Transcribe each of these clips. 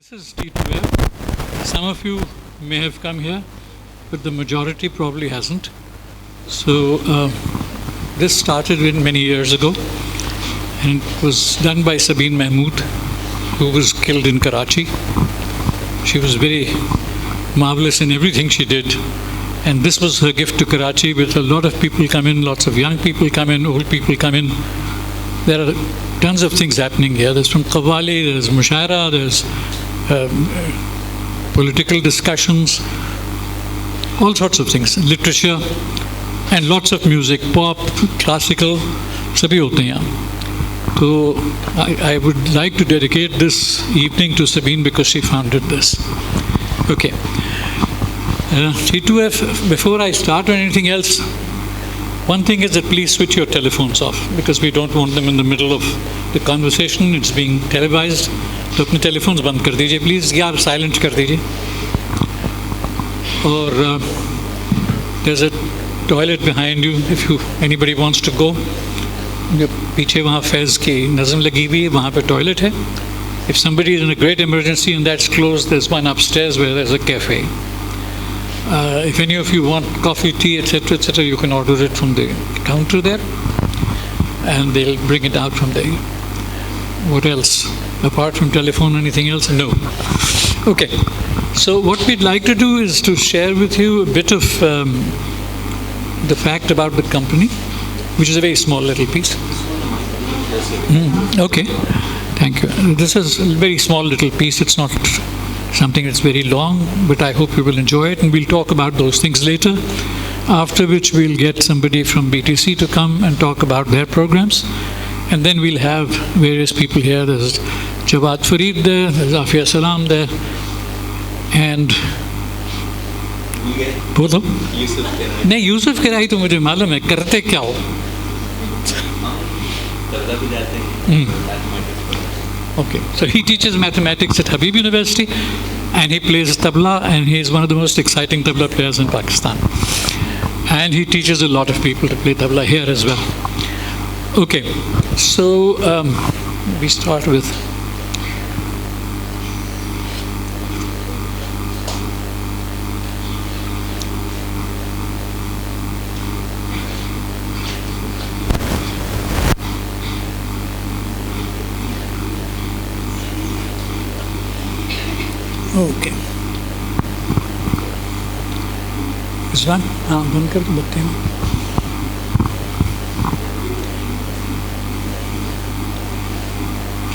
This is T2F. Some of you may have come here, but the majority probably hasn't. So this started many years ago, and it was done by Sabine Mahmood, who was killed in Karachi. She was very marvelous in everything she did, and this was her gift to Karachi. With a lot of people come in, lots of young people come in, old people come in. There are tons of things happening here. There's from Qawwali, there's Mushaira, there's political discussions, all sorts of things, literature, and lots of music, pop, classical, sabhi hote hain yahan. So I would like to dedicate this evening to Sabine because she founded this. Okay. T2F, before I start or anything else, one thing is that please switch your telephones off because we don't want them in the middle of the conversation. It's being televised. तो अपने telephones बंद कर दीजिए please, या silent कर दीजिए. और there's a toilet behind you if anybody wants to go. पीछे वहाँ फैज़ की नज़म लगी हुई है, वहाँ पे toilet है. If somebody is in a great emergency and that's closed, there's one upstairs where there's a cafe. If any of you want coffee, tea, etc., you can order it from the counter there, and they'll bring it out from there. What else? Apart from telephone, anything else? No. Okay. So what we'd like to do is to share with you a bit of the fact about the company, which is a very small little piece. Okay. Thank you. This is a very small little piece. It's not something that's very long, but I hope you will enjoy it, and we'll talk about those things later, after which we'll get somebody from BTC to come and talk about their programs, and then we'll have various people here. There's Jawad Fareed there, there's Afia Salam there, and बोलो नहीं यूसुफ किराई तो मुझे मालूम है करते क्या हो. Okay, so he teaches mathematics at Habib University, and he plays tabla, and he is one of the most exciting tabla players in Pakistan. And he teaches a lot of people to play tabla here as well. Okay, so we start with okay इस बार हाँ बंद कर बत्ती में.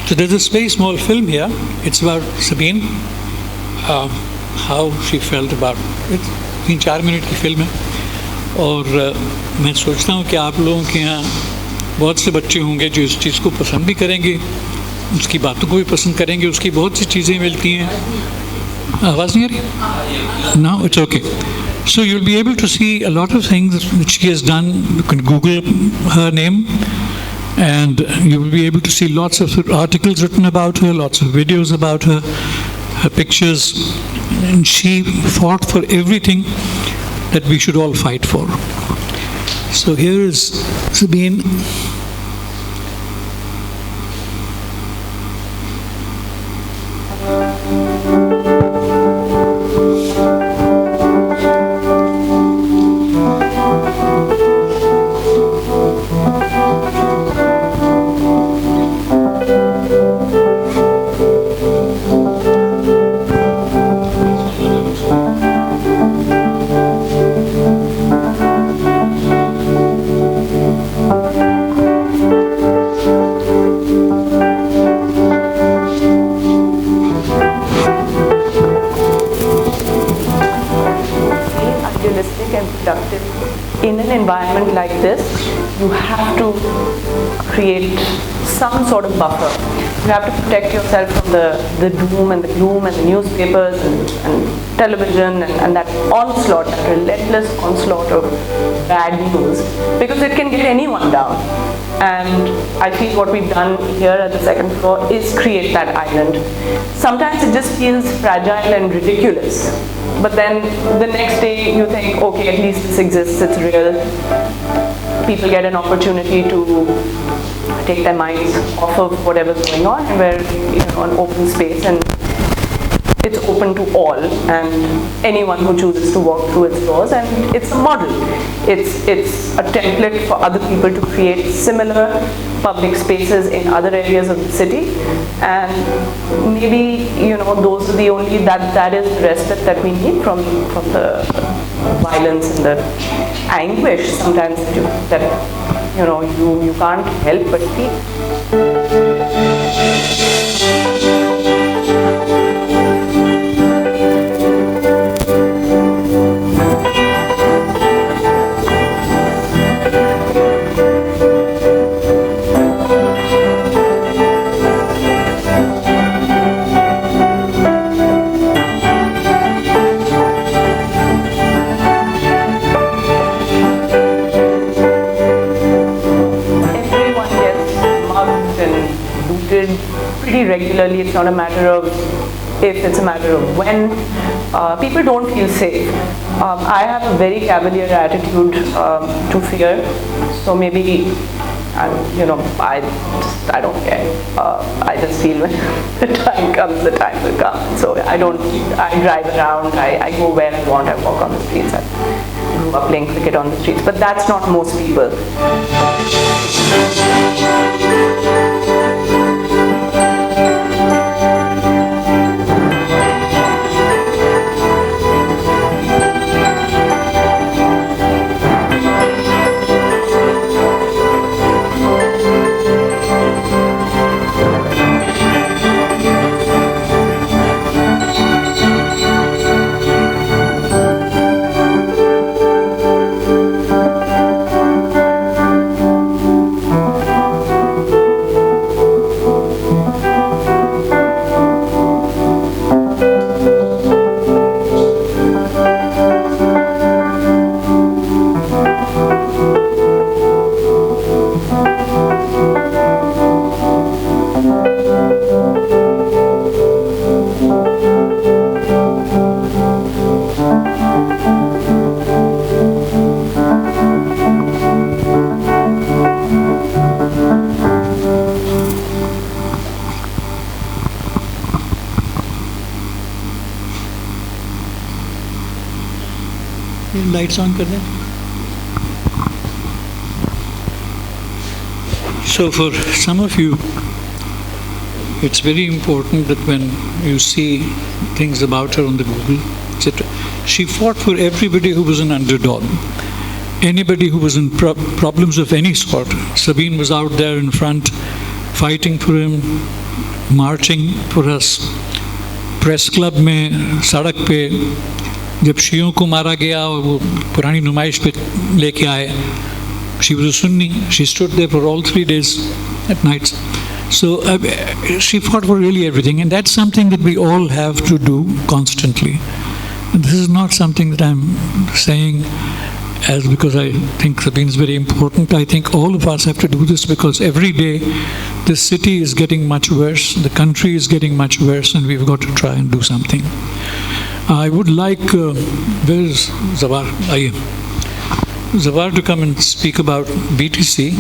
So there's this very small film here. It's about Sabine, how she felt about it. 3-4 minute की film है, और मैं सोचता हूँ कि आप लोगों के यहाँ बहुत से बच्चे होंगे जो इस चीज़ को पसंद भी करेंगे, उसकी बातों को भी पसंद करेंगे, उसकी बहुत सी चीज़ें मिलती हैं. आवाज़ नहीं आ रही? No, it's okay. So you'll be able to see a lot of things which she has done. You can Google her name, and you will be able to see lots of articles written about her, lots of videos about her, her pictures, and she fought for everything that we should all fight for. So here is Sabine. In an environment like this, you have to create some sort of buffer. You have to protect yourself from the doom and the gloom and the newspapers and television and that onslaught, that relentless onslaught of bad news, because it can get anyone down. And I feel what we've done here at the second floor is create that island. Sometimes it just feels fragile and ridiculous. But then the next day you think, okay, at least this exists, it's real. People get an opportunity to take their minds off of whatever's going on, and we're an open space, and it's open to all and anyone who chooses to walk through its doors, and it's a model. It's a template for other people to create similar public spaces in other areas of the city, and maybe those are the only that is the respite that we need from the violence and the anguish sometimes that you can't help but feel. Pretty regularly. It's not a matter of if, it's a matter of when. People don't feel safe. I have a very cavalier attitude to fear, so maybe I don't care. I just feel when the time comes, the time will come. So I drive around, I go where I want, I walk on the streets. I grew up playing cricket on the streets, but that's not most people. Lights on कर दें. So for some of you, it's very important that when you see things about her on the Google, etc., she fought for everybody who was an underdog, anybody who was in problems of any sort. Sabine was out there in front, fighting for him, marching for us. Press club में सड़क पे जब शियों को मारा गया और वो पुरानी नुमाइश पे लेके आए, she was a Sunni. She stood there for all 3 days at nights. So she fought for really everything, and that's something that we all have to do constantly. And this is not something that I'm saying as because I think Sabine is very important. I think all of us have to do this because every day the city is getting much worse, the country is getting much worse, and we've got to try and do something. I would like, where is Zawar? Zawar to come and speak about BTC.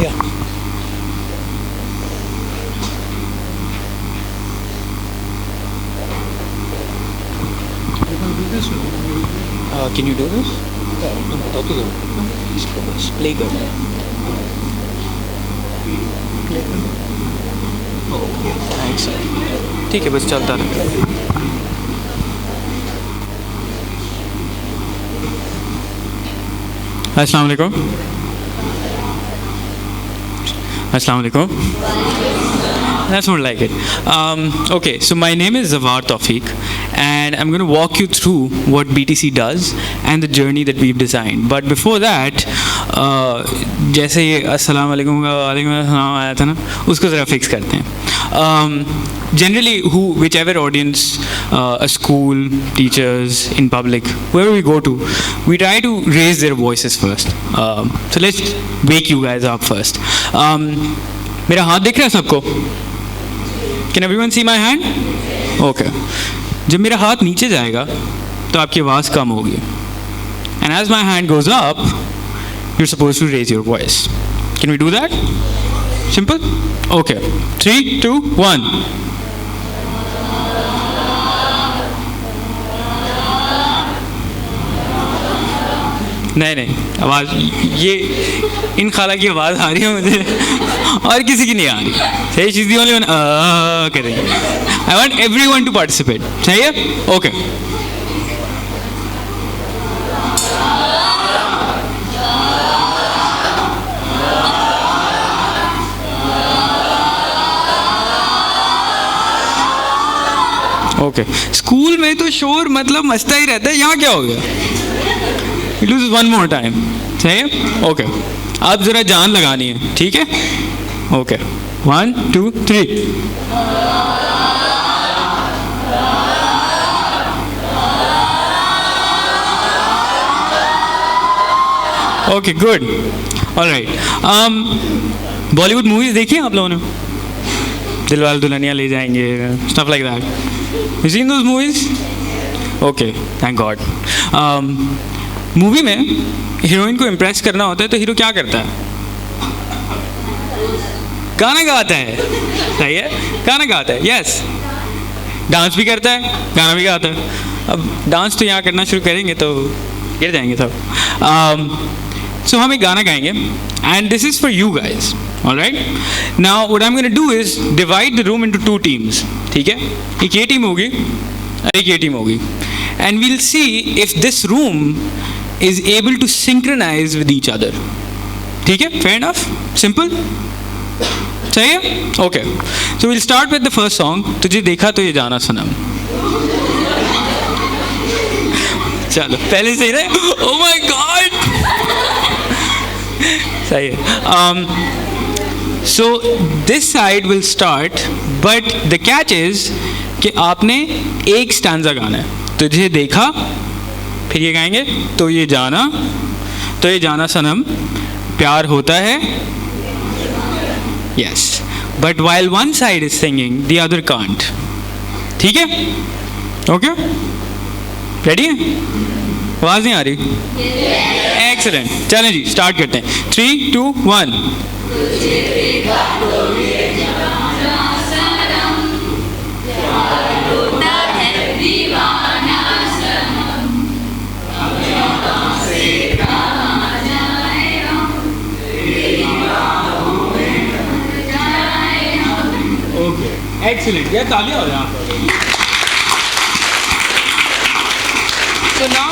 Yeah. Can you do this? Play good. Thanks. ठीक है, बस चलता रहे. अस्सलाम वालेकुम. Assalamu alaikum. That's more like it. Okay, so my name is Zawar Tawfiq, and I'm going to walk you through what BTC does and the journey that we've designed. But before that, जैसे ये अस्सलाम वालेकुम का वालेकुम अस्सलाम आया था ना, उसको ज़रा फिक्स करते हैं. Generally, whichever audience, a school, teachers, in public, wherever we go to, we try to raise their voices first. So let's wake you guys up first. मेरा हाथ दिख रहा है सबको? Can everyone see my hand? Okay. जब मेरा हाथ नीचे जाएगा तो आपकी आवाज़ कम होगी. And as my hand goes up you're supposed to raise your voice. Can we do that? Simple? Okay. 3, 2, 1. नहीं, आवाज़ ये इन खाला की आवाज़ आ रही है मुझे और किसी की नहीं आ रही. सही चीज़ दी ओनली करेंगे. I want everyone to participate. सही है? ओके. ओके. स्कूल में तो शोर मतलब मचता ही रहता है. यहाँ क्या हो गया? It is one more time. सही है? ओके. आप ज़रा जान लगानी है. ठीक है? Okay. 1, 2, 3. Okay, good. Alright. Bollywood movies देखी हैं आप लोगों ने? दिलवाले दुल्हनिया ले जाएंगे, stuff like that. You seen those movies? Okay, thank God. Movie में हीरोइन को इम्प्रेस करना होता है तो हीरो क्या करता है? गाना गाता है. सही है? गाना गाता है. यस. डांस भी करता है, गाना भी गाता है. अब डांस तो यहाँ करना शुरू करेंगे तो गिर जाएंगे सब. सो हम एक गाना गाएंगे and this is for you guys. All right? Now what I'm going to do is divide the room into 2 teams. ठीक है? एक ये टीम होगी और एक ये टीम होगी. And we'll see if this room is able to synchronize with each other. ठीक है? Fair enough? Simple? सही है? Okay. So we'll start with the first song. तुझे देखा तो ये जाना सनम. चलो पहले से ही रहे. Oh my God! सही है. So this side will start, but the catch is कि आपने एक स्टैंजा गाना है. तुझे देखा, फिर ये गाएंगे तो ये जाना सनम, प्यार होता है. Yes, but while one side is singing, the other can't. ठीक है? Okay? Ready? आवाज़ नहीं आ रही? Excellent. चलें जी, स्टार्ट करते हैं. 3, 2, 1. Okay, excellent. ये तालियां हो जाए. So now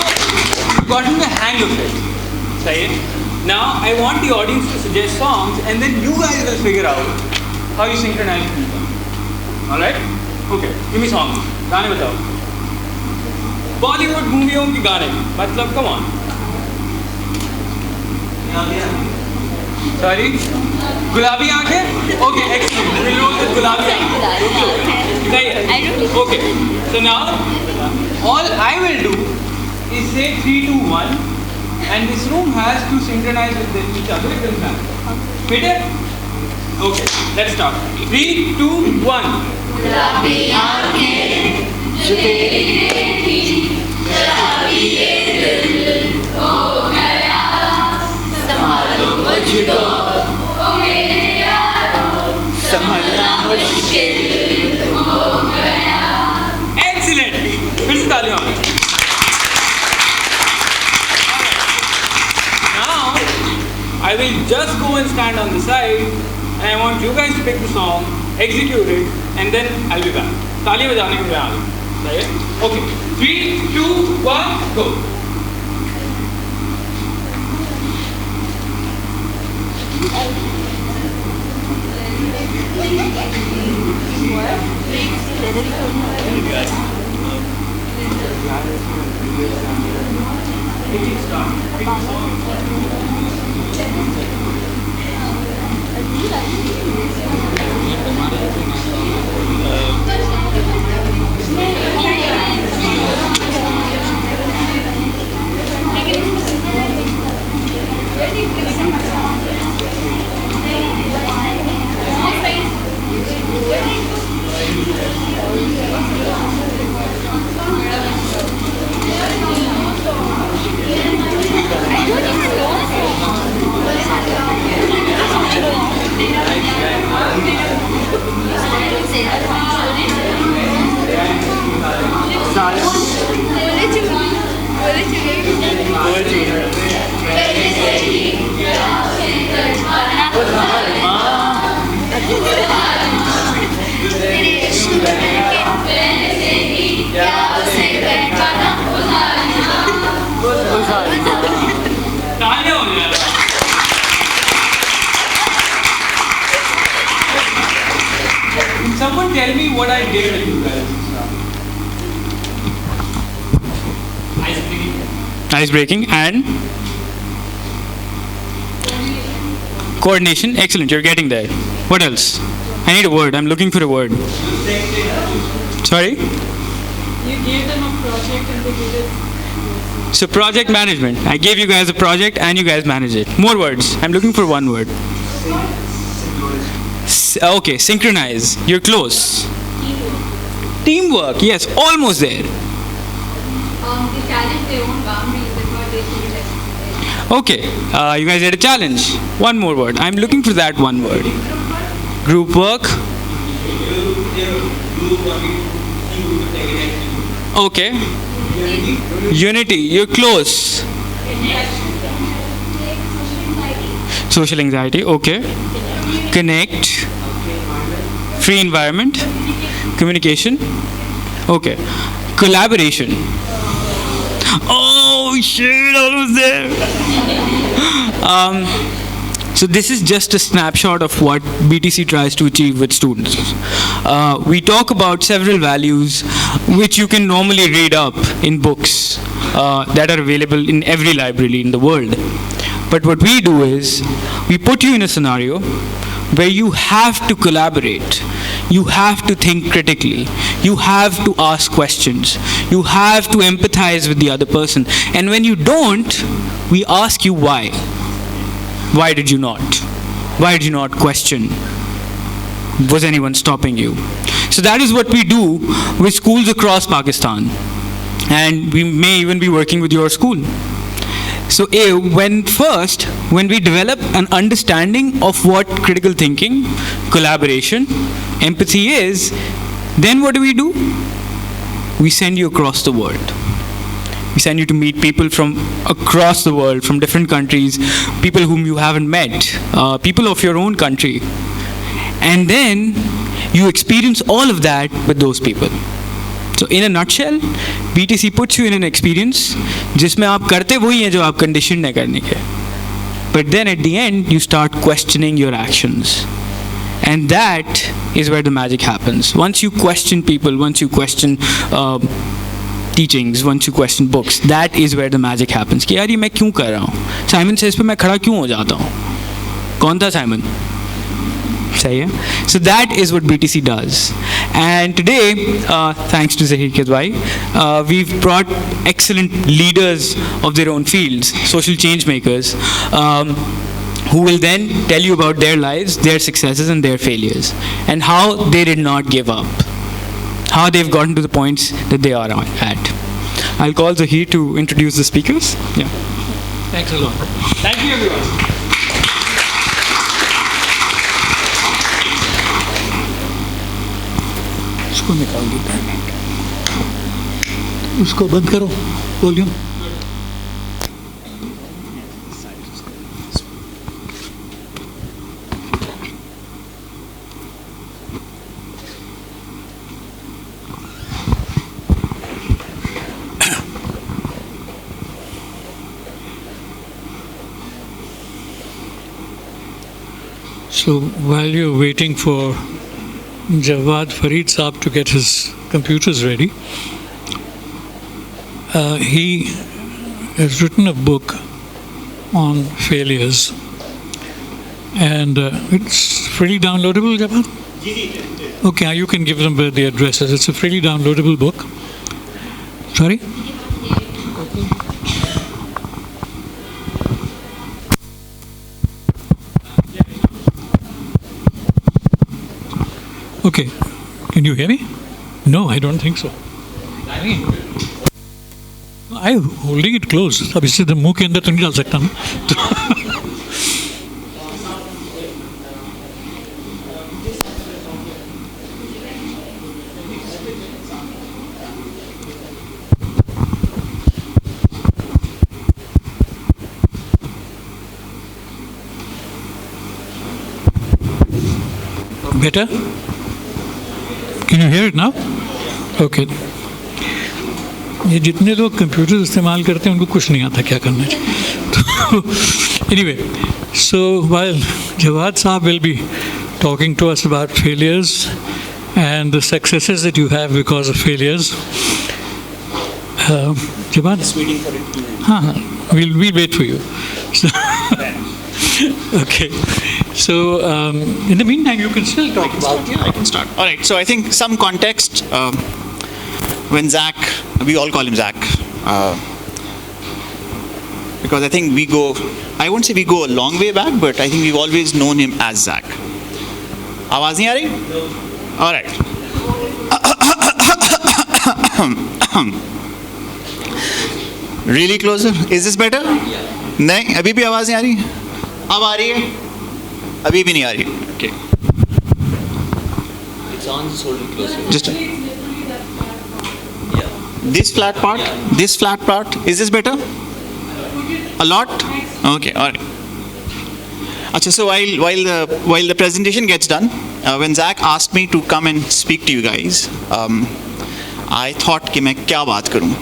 you've gotten the hang of it. सही है? Now I want the audience to suggest songs and then you guys will figure out how you synchronize with them. Alright? Okay, give me songs. गाने बताओ. बॉलीवुड मूवियों के गाने मतलब come on. Sorry? गुलाबी आंखें? Okay, excellent. We'll roll with गुलाबी आंखें. सही है? Okay. So now all I will do is say 3, 2, 1. And this room has to synchronize with each other. It doesn't matter. Fit it? Okay, let's start. 3, 2, 1. गुलाबी आँखें जो तेरी देखी, शराबी ये दिल हो गया. संभालो मुझको ओ मेरे यारो, संभालना मुश्किल हो गया. Excellent. फिर से तालियां. I will just go and stand on the side and I want you guys to pick the song, execute it, and then I'll be back. ताली बजाने के लिए आ गए. Okay. 3, 2, 1, go. tell me what I did with you guys. Ice breaking and coordination. Excellent, you're getting there. What else? I need a word. I'm looking for a word. Sorry? You gave them a project and they did it. So project management. I gave you guys a project and you guys manage it. More words. I'm looking for one word. Okay, synchronize. You're close. Teamwork. Yes, almost there. They challenge their own boundaries and what they feel like. Okay, you guys had a challenge. One more word. I'm looking for that one word. Group work. Okay. Unity. You're close. Social anxiety. Okay. Connect. Free environment. Communication. Okay. Collaboration. Oh shit, almost there. So this is just a snapshot of what BTC tries to achieve with students. We talk about several values which you can normally read up in books that are available in every library in the world. But what we do is, we put you in a scenario where you have to collaborate. You have to think critically. You have to ask questions. You have to empathize with the other person. And when you don't, we ask you why. Why did you not? Why did you not question? Was anyone stopping you? So that is what we do with schools across Pakistan. And we may even be working with your school. So when we develop an understanding of what critical thinking, collaboration, empathy is, then what do? We send you across the world. We send you to meet people from across the world, from different countries, people whom you haven't met, people of your own country. And then you experience all of that with those people. So in a nutshell, BTC puts you in an experience जिसमें आप करते वही हैं जो आप conditioned है करने के. But then at the end, you start questioning your actions. And that is where the magic happens. Once you question people, once you question teachings, once you question books, that is where the magic happens. कि यार ये मैं क्यों कर रहा हूँ? Simon says पे मैं खड़ा क्यों हो जाता हूँ? कौन था Simon? सही है? So that is what BTC does. And today, thanks to Zahir Kidwai, we've brought excellent leaders of their own fields, social change makers, who will then tell you about their lives, their successes and their failures, and how they did not give up, how they've gotten to the points that they are at. I'll call Zahir to introduce the speakers. Yeah. Thanks a lot. Thank you, everyone. उसको निकाल देते हैं, उसको बंद करो volume. So while you're waiting for Jawad Farid Saab to get his computers ready, he has written a book on failures, and it's freely downloadable, Jawad? Okay, you can give them the addresses. It's a freely downloadable book. Sorry? Okay, can you hear me? No, I don't think so. I'm holding it close. अब इससे तो मुंह के अंदर तो नहीं डाल सकता ना. Better? Can you hear it now? Okay. ये जितने लोग कंप्यूटर इस्तेमाल करते हैं उनको कुछ नहीं आता क्या करना चाहिए. Anyway, so while Jawad Saab will be talking to us about failures and the successes that you have because of failures. Jamal? Just waiting for it to end. हाँ, we'll wait for you. So, okay. So, in the meantime, you can still talk about. Yeah, I can start. All right. So I think some context. When Zach, we all call him Zach, because I think we go. I won't say we go a long way back, but I think we've always known him as Zach. आवाज नहीं आ रही? All right. Really closer? Is this better? नहीं, अभी भी आवाज नहीं आ रही? अब आ रही है? अभी भी नहीं आ रही. Okay. It's on, just hold it closer. Just this flat part. This flat part. Is this better? A lot? Okay. All right. Achha, so while the presentation gets done, when Zach asked me to come and speak to you guys, I thought कि मैं क्या बात करूं,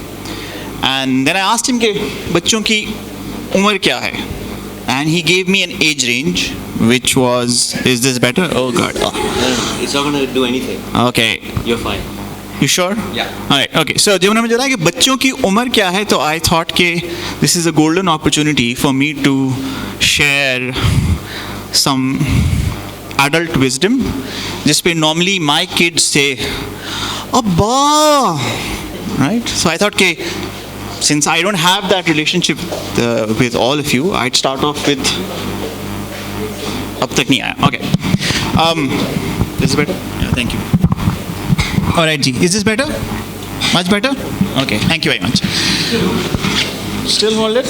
and then I asked him कि बच्चों की उम्र क्या है, and he gave me an age range, which was, is this better? Oh God. Oh. No, it's not going to do anything. Okay. You're fine. You sure? Yeah. All right. Okay. So जब उन्होंने मुझे बताया कि बच्चों की उम्र क्या है, तो I thought कि this is a golden opportunity for me to share some adult wisdom, जिस पे normally my kids say, "Abba," right? So I thought कि since I don't have that relationship with all of you, I'd start off with. अब तक नहीं आया. Okay. This is better? Yeah. Thank you. All right, Ji. Is this better? Much better? Okay. Thank you very much. Still hold it.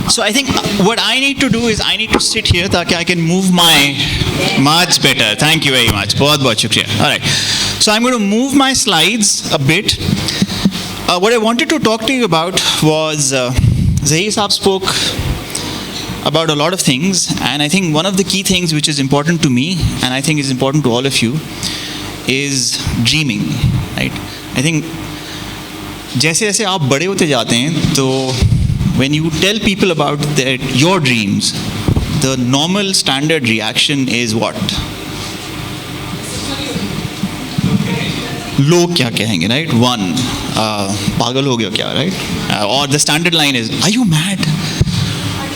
So I think what I need to do is I need to sit here ताकि I can move my much better. Thank you very much. बहुत बहुत शुक्रिया. All right. So I'm going to move my slides a bit. What I wanted to talk to you about was Zahir Saab spoke about a lot of things, and I think one of the key things which is important to me, and I think is important to all of you, is dreaming, right? I think जैसे जैसे आप बड़े होते जाते हैं, तो when you tell people about your dreams, the normal standard reaction is what? लोग क्या कहेंगे, right? One, पागल हो गया क्या, right? Or the standard line is, are you mad?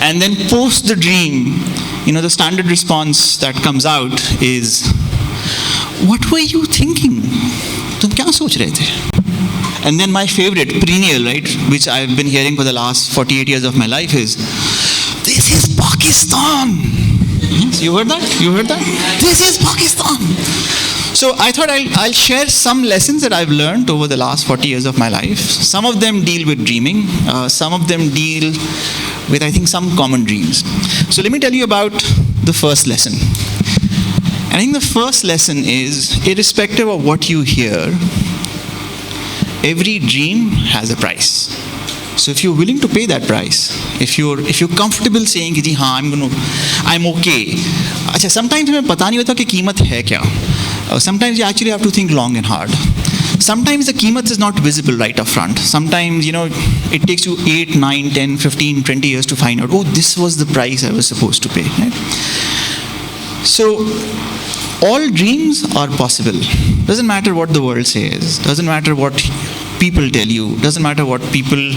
And then post the dream, the standard response that comes out is, what were you thinking? तुम क्या सोच रहे थे? And then my favorite, perennial, right, which I've been hearing for the last 48 years of my life is, this is Pakistan. Yes, you heard that? You heard that? This is Pakistan. So I thought I'll share some lessons that I've learned over the last 40 years of my life. Some of them deal with dreaming. Some of them deal with, I think, some common dreams. So let me tell you about the first lesson. I think the first lesson is, irrespective of what you hear, every dream has a price. So if you're willing to pay that price, if you're comfortable saying कि हाँ I'm okay. अच्छा, sometimes हमें पता नहीं होता कि कीमत है क्या. Sometimes you actually have to think long and hard. Sometimes the कीमत is not visible right up front. Sometimes, it takes you 8, 9, 10, 15, 20 years to find out, oh, this was the price I was supposed to pay. Right? So, all dreams are possible. Doesn't matter what the world says. Doesn't matter what people tell you. Doesn't matter what people...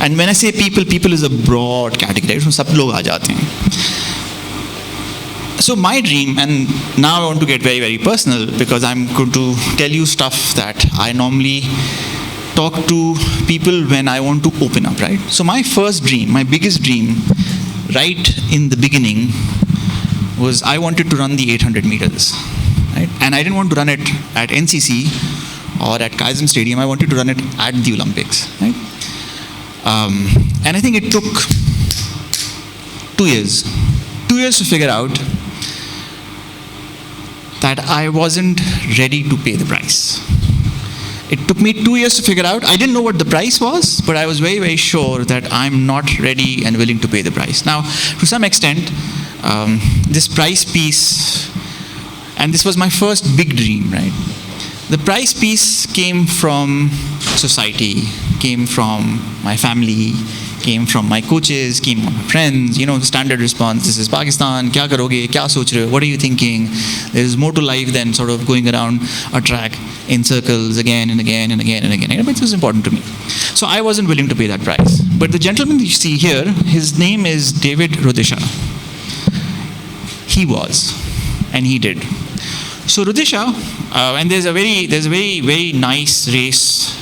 And when I say people is a broad category. So, सब लोग आ जाते हैं. So my dream, and now I want to get very, very personal, because I'm going to tell you stuff that I normally talk to people when I want to open up, right? So my first dream, my biggest dream, right in the beginning, was I wanted to run the 800 meters, right? And I didn't want to run it at NCC or at Kaizen Stadium. I wanted to run it at the Olympics, right? And I think it took 2 years. 2 years to figure out that I wasn't ready to pay the price. It took me 2 years to figure out. I didn't know what the price was, but I was very, very sure that I'm not ready and willing to pay the price. Now, to some extent, this price piece, and this was my first big dream, right? The price piece came from society, came from my family, came from my coaches, came from my friends, the standard response, this is Pakistan, kya karoge, kya soch rahe ho, what are you thinking? There's more to life than sort of going around a track in circles again and again and again and again. But it was important to me. So I wasn't willing to pay that price. But the gentleman you see here, his name is David Rudisha. He was, and he did. So Rudisha, and there's a very nice race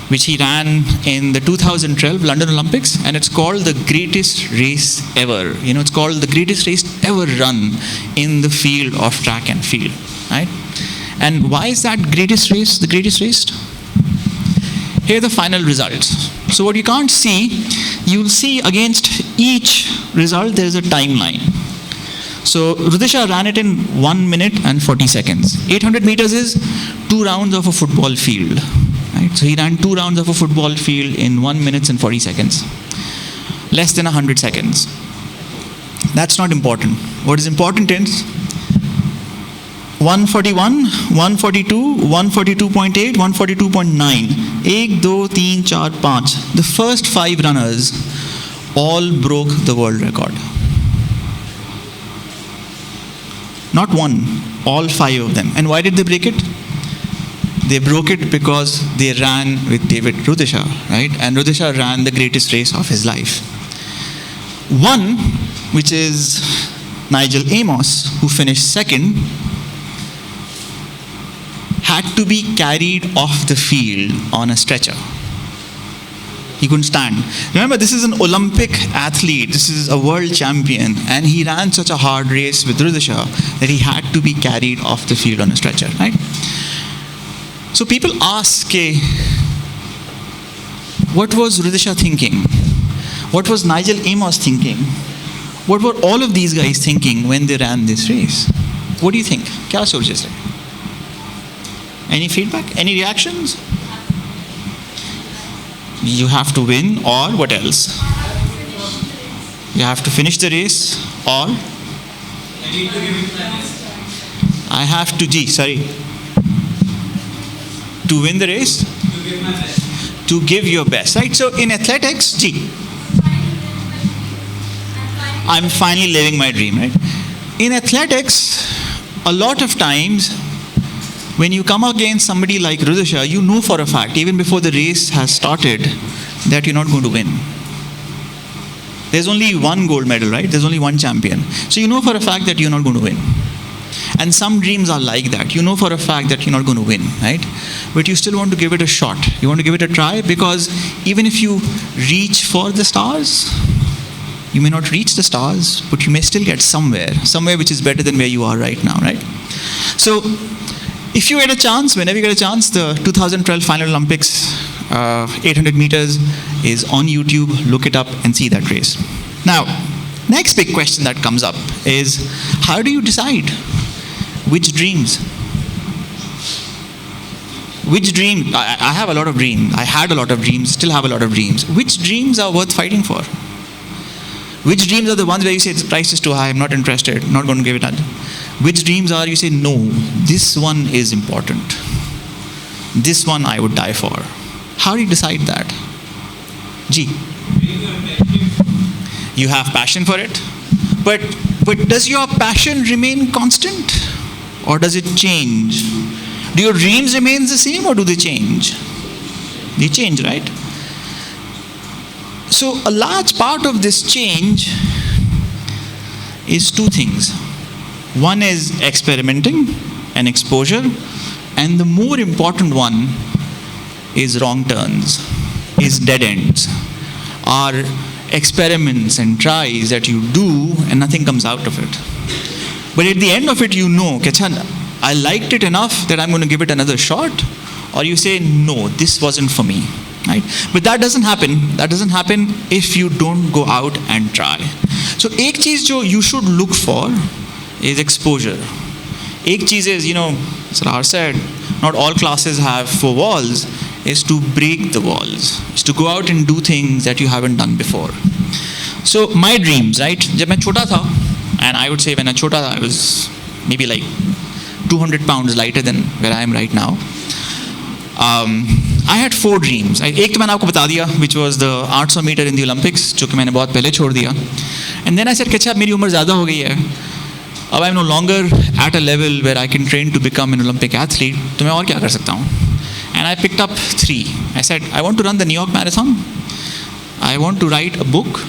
which he ran in the 2012 London Olympics, and it's called the greatest race ever. It's called the greatest race ever run in the field of track and field, right? And why is that greatest race the greatest race? Here are the final results. So what you can't see, you'll see against each result there is a timeline. So Rudisha ran it in 1 minute and 40 seconds. 800 meters is 2 rounds of a football field. Right? So he ran 2 rounds of a football field in 1 minute and 40 seconds. Less than 100 seconds. That's not important. What is important is 141, 142, 142.8, 142.9. 1, 2, 3, 4, 5. The first 5 runners all broke the world record. Not one, all 5 of them. And why did they break it? They broke it because they ran with David Rudisha, right? And Rudisha ran the greatest race of his life. One, which is Nigel Amos, who finished second, had to be carried off the field on a stretcher. He couldn't stand. Remember, this is an Olympic athlete. This is a world champion. And he ran such a hard race with Rudisha that he had to be carried off the field on a stretcher, right? So people ask, okay, what was Rudisha thinking? What was Nigel Amos thinking? What were all of these guys thinking when they ran this race? What do you think? Kya soch rahe? Any feedback? Any reactions? You have to win, or what else? You have to finish the race, or I have to, to win the race? To give your best, right? So in athletics, I'm finally living my dream, right? In athletics, a lot of times, when you come against somebody like Rudisha, you know for a fact, even before the race has started, that you're not going to win. There's only one gold medal, right? There's only one champion. So you know for a fact that you're not going to win. And some dreams are like that. You know for a fact that you're not going to win, right? But you still want to give it a shot. You want to give it a try, because even if you reach for the stars, you may not reach the stars, but you may still get somewhere which is better than where you are right now, right? So if you get a chance, whenever you get a chance, the 2012 Final Olympics 800 meters is on YouTube. Look it up and see that race. Now, next big question that comes up is, how do you decide which dreams? Which dream? I have a lot of dreams. I had a lot of dreams, still have a lot of dreams. Which dreams are worth fighting for? Which dreams are the ones where you say the price is too high, I'm not interested, not going to give it up? Which dreams are you say, no, this one is important. This one I would die for. How do you decide that? You have passion for it, but does your passion remain constant, or does it change? Do your dreams remain the same, or do they change? They change, right? So a large part of this change is 2 things. One is experimenting and exposure, and the more important one is wrong turns, is dead ends, are experiments and tries that you do and nothing comes out of it. But at the end of it, you know, I liked it enough that I'm going to give it another shot, or you say, no, this wasn't for me. Right? But that doesn't happen. That doesn't happen if you don't go out and try. So एक चीज़ जो you should look for is exposure. एक चीज़ is, Sarar said, not all classes have 4 walls, is to break the walls, is to go out and do things that you haven't done before. So my dreams, right? जब मैं छोटा था, and I would say when I was छोटा था, I was maybe like 200 pounds lighter than where I am right now. I had 4 dreams. एक तो मैंने आपको बता दिया, which was the 800 metre in the Olympics, जो कि मैंने बहुत पहले छोड़ दिया. And then I said कि अच्छा मेरी उम्र ज़्यादा हो गई है, अब I'm no longer at a level where I can train to become an Olympic athlete, तो मैं और क्या कर सकता हूँ? And I picked up 3. I said I want to run the New York Marathon, I want to write a book,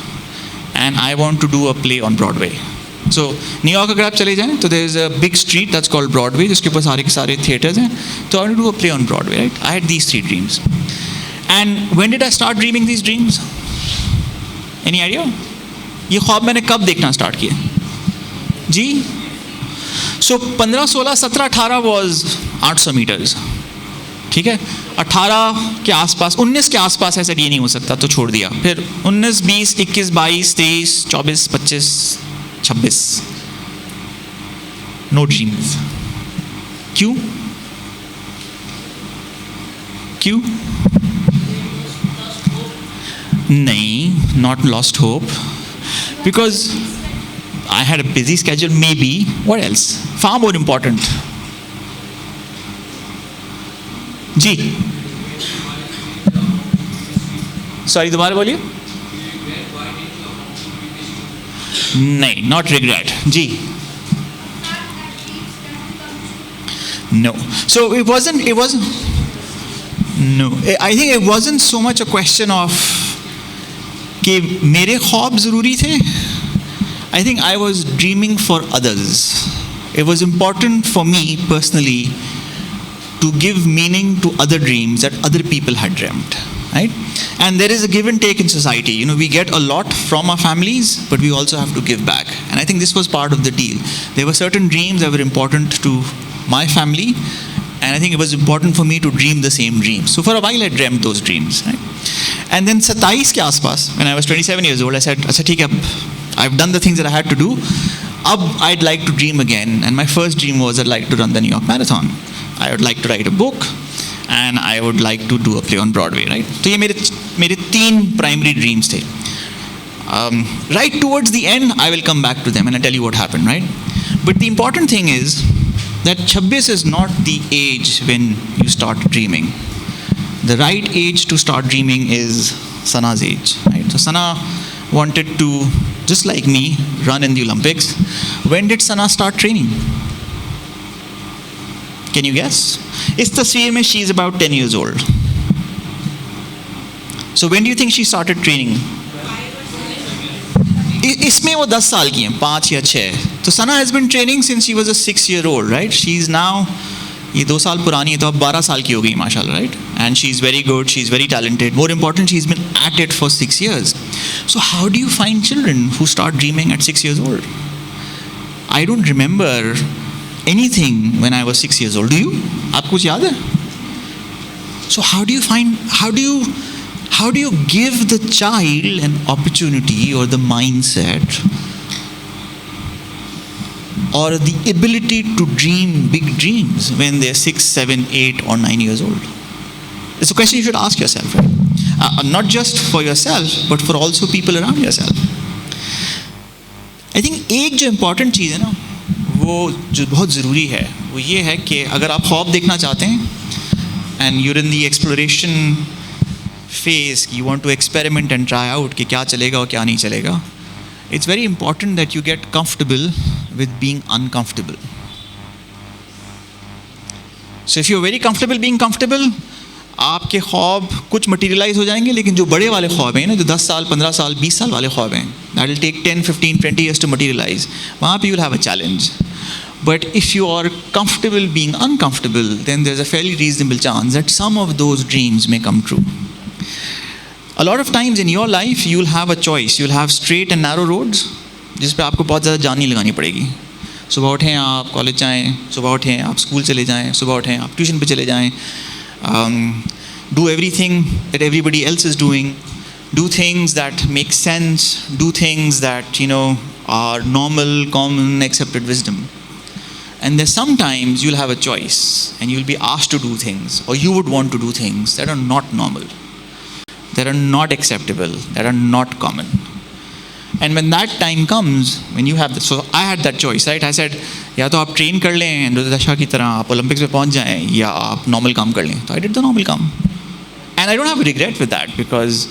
and I want to do a play on Broadway. So New York अगर आप चले जाएं तो there is a big street that's called Broadway, जिसके ऊपर सारे के सारे theaters हैं. So I want to do a play on Broadway, right? I had these 3 dreams. And when did I start dreaming these dreams? Any idea? ये ख्वाब मैंने कब देखना स्टार्ट किया जी? So 15, 16, 17, 18 was 800 meters. ठीक है, 18 के आसपास, 19 के आसपास ऐसा ये नहीं हो सकता तो छोड़ दिया. फिर 19, 20, 21, 22, 23, 24, 25, 26. Know dreams. क्यों? क्यों? नहीं, not lost hope, because I had a busy schedule, maybe. What else? Far more important. Ji. Sorry, दोबारा बोलिए. नहीं, not regret. Ji. No. So it wasn't. No. I think it wasn't so much a question of कि मेरे ख्वाब ज़रूरी थे. I think I was dreaming for others. It was important for me personally to give meaning to other dreams that other people had dreamt, right? And there is a give and take in society. You know, we get a lot from our families, but we also have to give back. And I think this was part of the deal. There were certain dreams that were important to my family, and I think it was important for me to dream the same dreams. So for a while I dreamt those dreams, right? And then 27 के आसपास, when I was 27 years old, I said, अच्छा ठीक है, I've done the things that I had to do. Ab I'd like to dream again. And my first dream was I'd like to run the New York Marathon. I would like to write a book. And I would like to do a play on Broadway, right? So ये मेरे 3 primary dreams थे. Right towards the end, I will come back to them and I'll tell you what happened, right? But the important thing is that 26 is not the age when you start dreaming. The right age to start dreaming is Sana's age, right? So Sana wanted to, just like me, run in the Olympics. When did Sana start training? Can you guess? इस तस्वीर में she is about 10 years old. So when do you think she started training? इसमें वो 10 साल की हैं, 5 या 6. तो Sana has been training since she was a 6-year-old, right? She is now, ये 2 साल पुरानी है तो अब 12 साल की हो गई माशाल्लाह, right? And she's very good, she's very talented. More important, she's been at it for 6 years. So how do you find children who start dreaming at 6 years old? I don't remember anything when I was 6 years old. Do you? आपको कुछ याद है? So how do you give the child an opportunity or the mindset or the ability to dream big dreams when they're 6, 7, 8 or 9 years old? It's a question you should ask yourself, right? Not just for yourself, but for also people around yourself. I think एक जो important चीज़ है ना, वो जो बहुत ज़रूरी है, वो ये है कि अगर आप ख्वाब देखना चाहते हैं and you're in the exploration phase, you want to experiment and try out कि क्या चलेगा और क्या नहीं चलेगा, it's very important that you get comfortable with being uncomfortable. So if you're very comfortable being comfortable, आपके ख्वाब कुछ मटीरियलाइज हो जाएंगे, लेकिन जो बड़े वाले ख्वाब हैं ना, जो 10 साल, 15 साल, 20 साल वाले ख्वाब हैं, that will take 10, 15, 20 years to materialize. वहाँ पे you'll have a challenge. But if you are comfortable being uncomfortable, then there's a fairly reasonable chance that some of those dreams may come true. A lot of times in your life, you'll have a choice. You'll have straight and narrow roads, जिस पे आपको बहुत ज़्यादा जान नहीं लगानी पड़ेगी. सुबह उठें आप कॉलेज जाएँ, सुबह उठें आप स्कूल चले जाएँ, सुबह उठें आप ट्यूशन पे चले जाएँ. Do everything that everybody else is doing, do things that make sense, do things that, you know, are normal, common, accepted wisdom. And there's sometimes you'll have a choice and you'll be asked to do things, or you would want to do things that are not normal, that are not acceptable, that are not common. And when that time comes, when you have so I had that choice, right? I said, या तो आप train कर लें रुद्रदशा की तरह, आप Olympics में पहुंच जाएं, या आप नॉर्मल काम कर लें. तो I did the normal काम. And I don't have a regret with that, because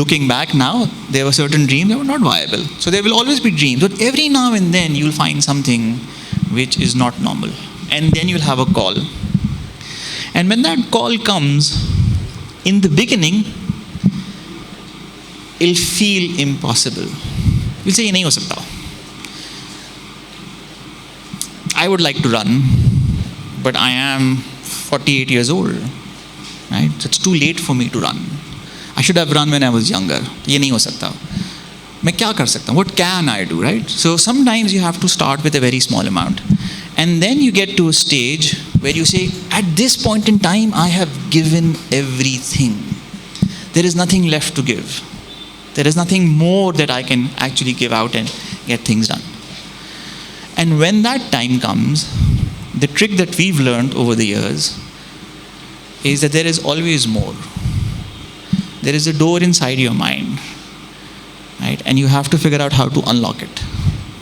looking back now, there were certain dreams that were not viable. So there will always be dreams, but every now and then you'll find something which is not normal. And then you'll have a call. And when that call comes, in the beginning, it'll feel impossible. You'll say, "Ye nahi ho sakta." I would like to run, but I am 48 years old, right? So it's too late for me to run. I should have run when I was younger. Ye nahi ho sakta. मैं क्या कर सकता हूँ? What can I do, right? So sometimes you have to start with a very small amount. And then you get to a stage where you say, at this point in time, I have given everything. There is nothing left to give. There is nothing more that I can actually give out and get things done. And when that time comes, the trick that we've learned over the years is that there is always more. There is a door inside your mind, right? And you have to figure out how to unlock it.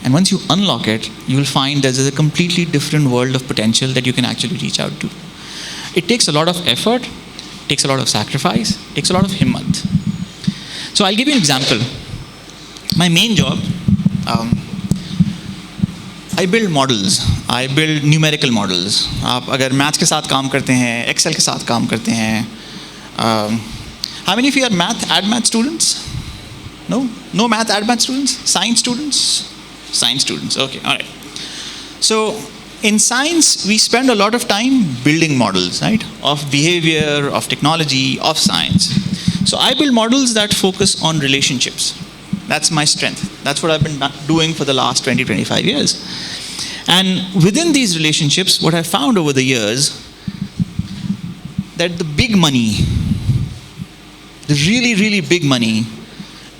And once you unlock it, you will find there's a completely different world of potential that you can actually reach out to. It takes a lot of effort, takes a lot of sacrifice, takes a lot of himmat. So I'll give you an example. My main job, I build models. I build numerical models. आप अगर maths के साथ काम करते हैं, Excel के साथ काम करते हैं. How many of you are math students? No math math students? Science students? Science students, okay, all right. So in science, we spend a lot of time building models, right? Of behavior, of technology, of science. So I build models that focus on relationships. That's my strength. That's what I've been doing for the last 20, 25 years. And within these relationships, what I've found over the years, that the big money, the really, really big money,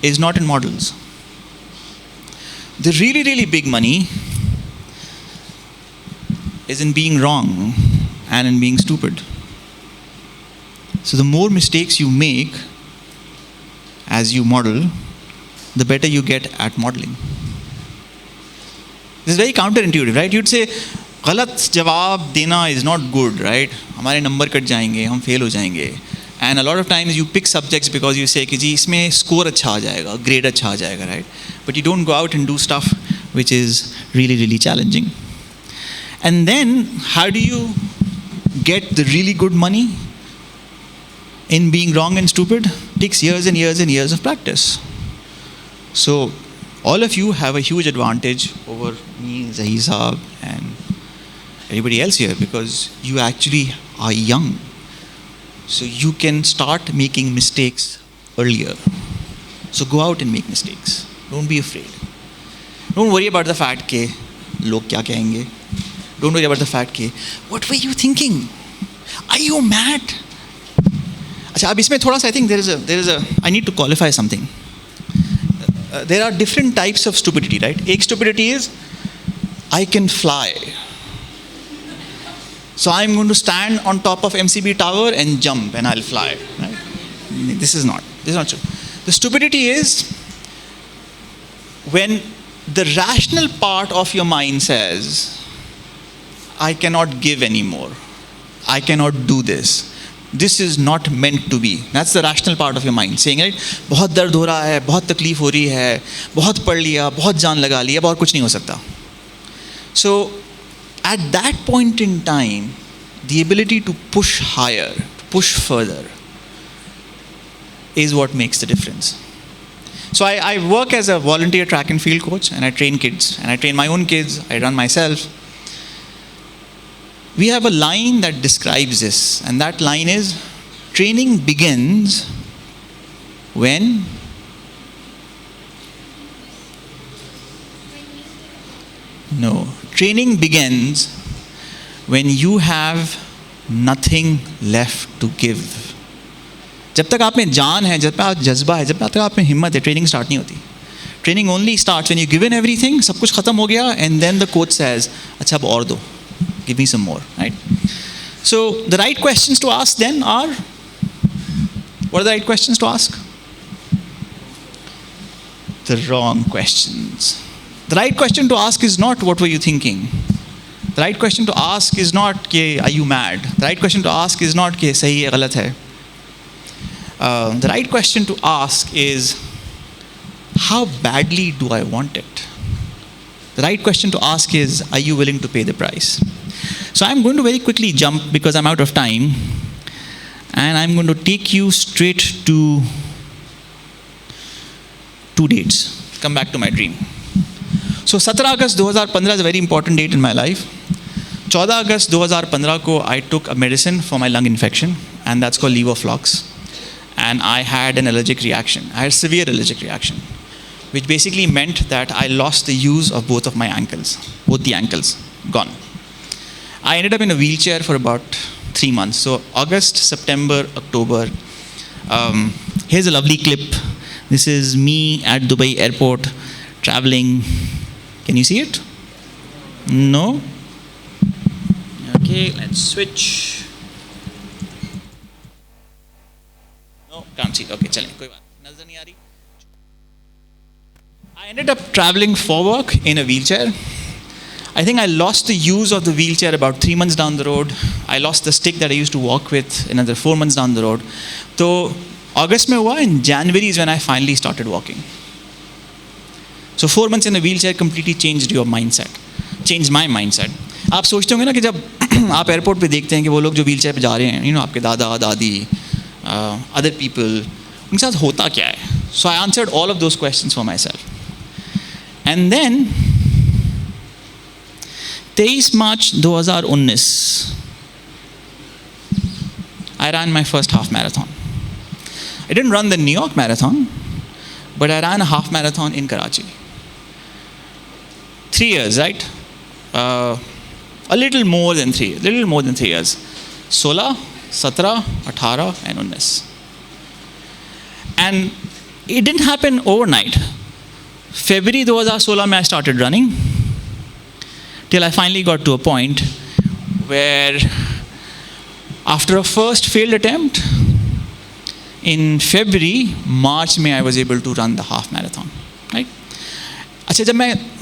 is not in models. The really, really big money is in being wrong and in being stupid. So the more mistakes you make as you model, the better you get at modeling. This is very counterintuitive, right? You'd say, गलत जवाब देना is not good, right? हमारे number cut जाएंगे, हम fail हो जाएंगे. And a lot of times you pick subjects because you say कि जी इसमें score अच्छा आ जाएगा, grade अच्छा आ जाएगा, right? But you don't go out and do stuff which is really, really challenging. And then how do you get the really good money in being wrong and stupid? It takes years and years and years of practice. So all of you have a huge advantage over me, Zahir Saab, and everybody else here, because you actually are young. So you can start making mistakes earlier. So go out and make mistakes. Don't be afraid. Don't worry about the fact that log kya kahenge. Don't worry about the fact that what were you thinking? Are you mad? Achha, ab isme thoda sa, I think there is a I need to qualify something. There are different types of stupidity, right? Ek stupidity is I can fly. So I'm going to stand on top of MCB tower and jump and I'll fly. Right? This is not true. The stupidity is when the rational part of your mind says, I cannot give anymore. I cannot do this. This is not meant to be. That's the rational part of your mind saying, right? बहुत दर्द हो रहा है, बहुत तकलीफ हो रही है, बहुत पढ़ लिया, बहुत जान लगा ली, अब और कुछ नहीं हो सकता. So at that point in time, the ability to push higher, to push further, is what makes the difference. So I work as a volunteer track and field coach, and I train kids, and I train my own kids, I run myself. We have a line that describes this, and that line is, training begins when training begins when you have nothing left to give. जब तक आप में जान है, जब तक आप जज्बा है, जब तक आप में हिम्मत है, ट्रेनिंग स्टार्ट नहीं होती. Training only starts when you've given everything, सब कुछ खत्म हो गया, and then the coach says, अच्छा अब और दो, give me some more, right? So the right questions to ask then are, what are the right questions to ask? The wrong questions. The right question to ask is not, what were you thinking? The right question to ask is not, are you mad? The right question to ask is not, sahi hai, galat hai. The right question to ask is, how badly do I want it? The right question to ask is, are you willing to pay the price? So I'm going to very quickly jump because I'm out of time. And I'm going to take you straight to 2 dates. Come back to my dream. So 17 August 2015 is a very important date in my life. 14 August 2015 ko I took a medicine for my lung infection, and that's called levoflox. And I had an allergic reaction. I had a severe allergic reaction, which basically meant that I lost the use of both of my ankles. Both the ankles, gone. I ended up in a wheelchair for about 3 months. So August, September, October. Here's a lovely clip. This is me at Dubai airport traveling. Can you see it? No? Okay, let's switch. No, can't see it. Okay, chale, koi baat. Nazar nahi aa rahi. I ended up traveling for work in a wheelchair. I think I lost the use of the wheelchair about 3 months down the road. I lost the stick that I used to walk with another 4 months down the road. So August mein hua, in January is when I finally started walking. So 4 months in a wheelchair completely changed your mindset, changed my mindset. आप सोचते होंगे ना कि जब आप airport पे देखते हैं कि वो लोग जो व्हीलचेयर पे जा रहे हैं, आपके दादा दादी, अदर पीपल, उनके साथ होता क्या है? So I answered all of those questions for myself. And then 23 March 2019, I ran my first half marathon. I didn't run the New York marathon, but I ran a half marathon in Karachi. 3 years, right? A little more than 3 years. 16, 17, 18 and 19. And it didn't happen overnight. February 2016 I started running, till I finally got to a point where after a first failed attempt, in February, March I was able to run the half marathon. Right?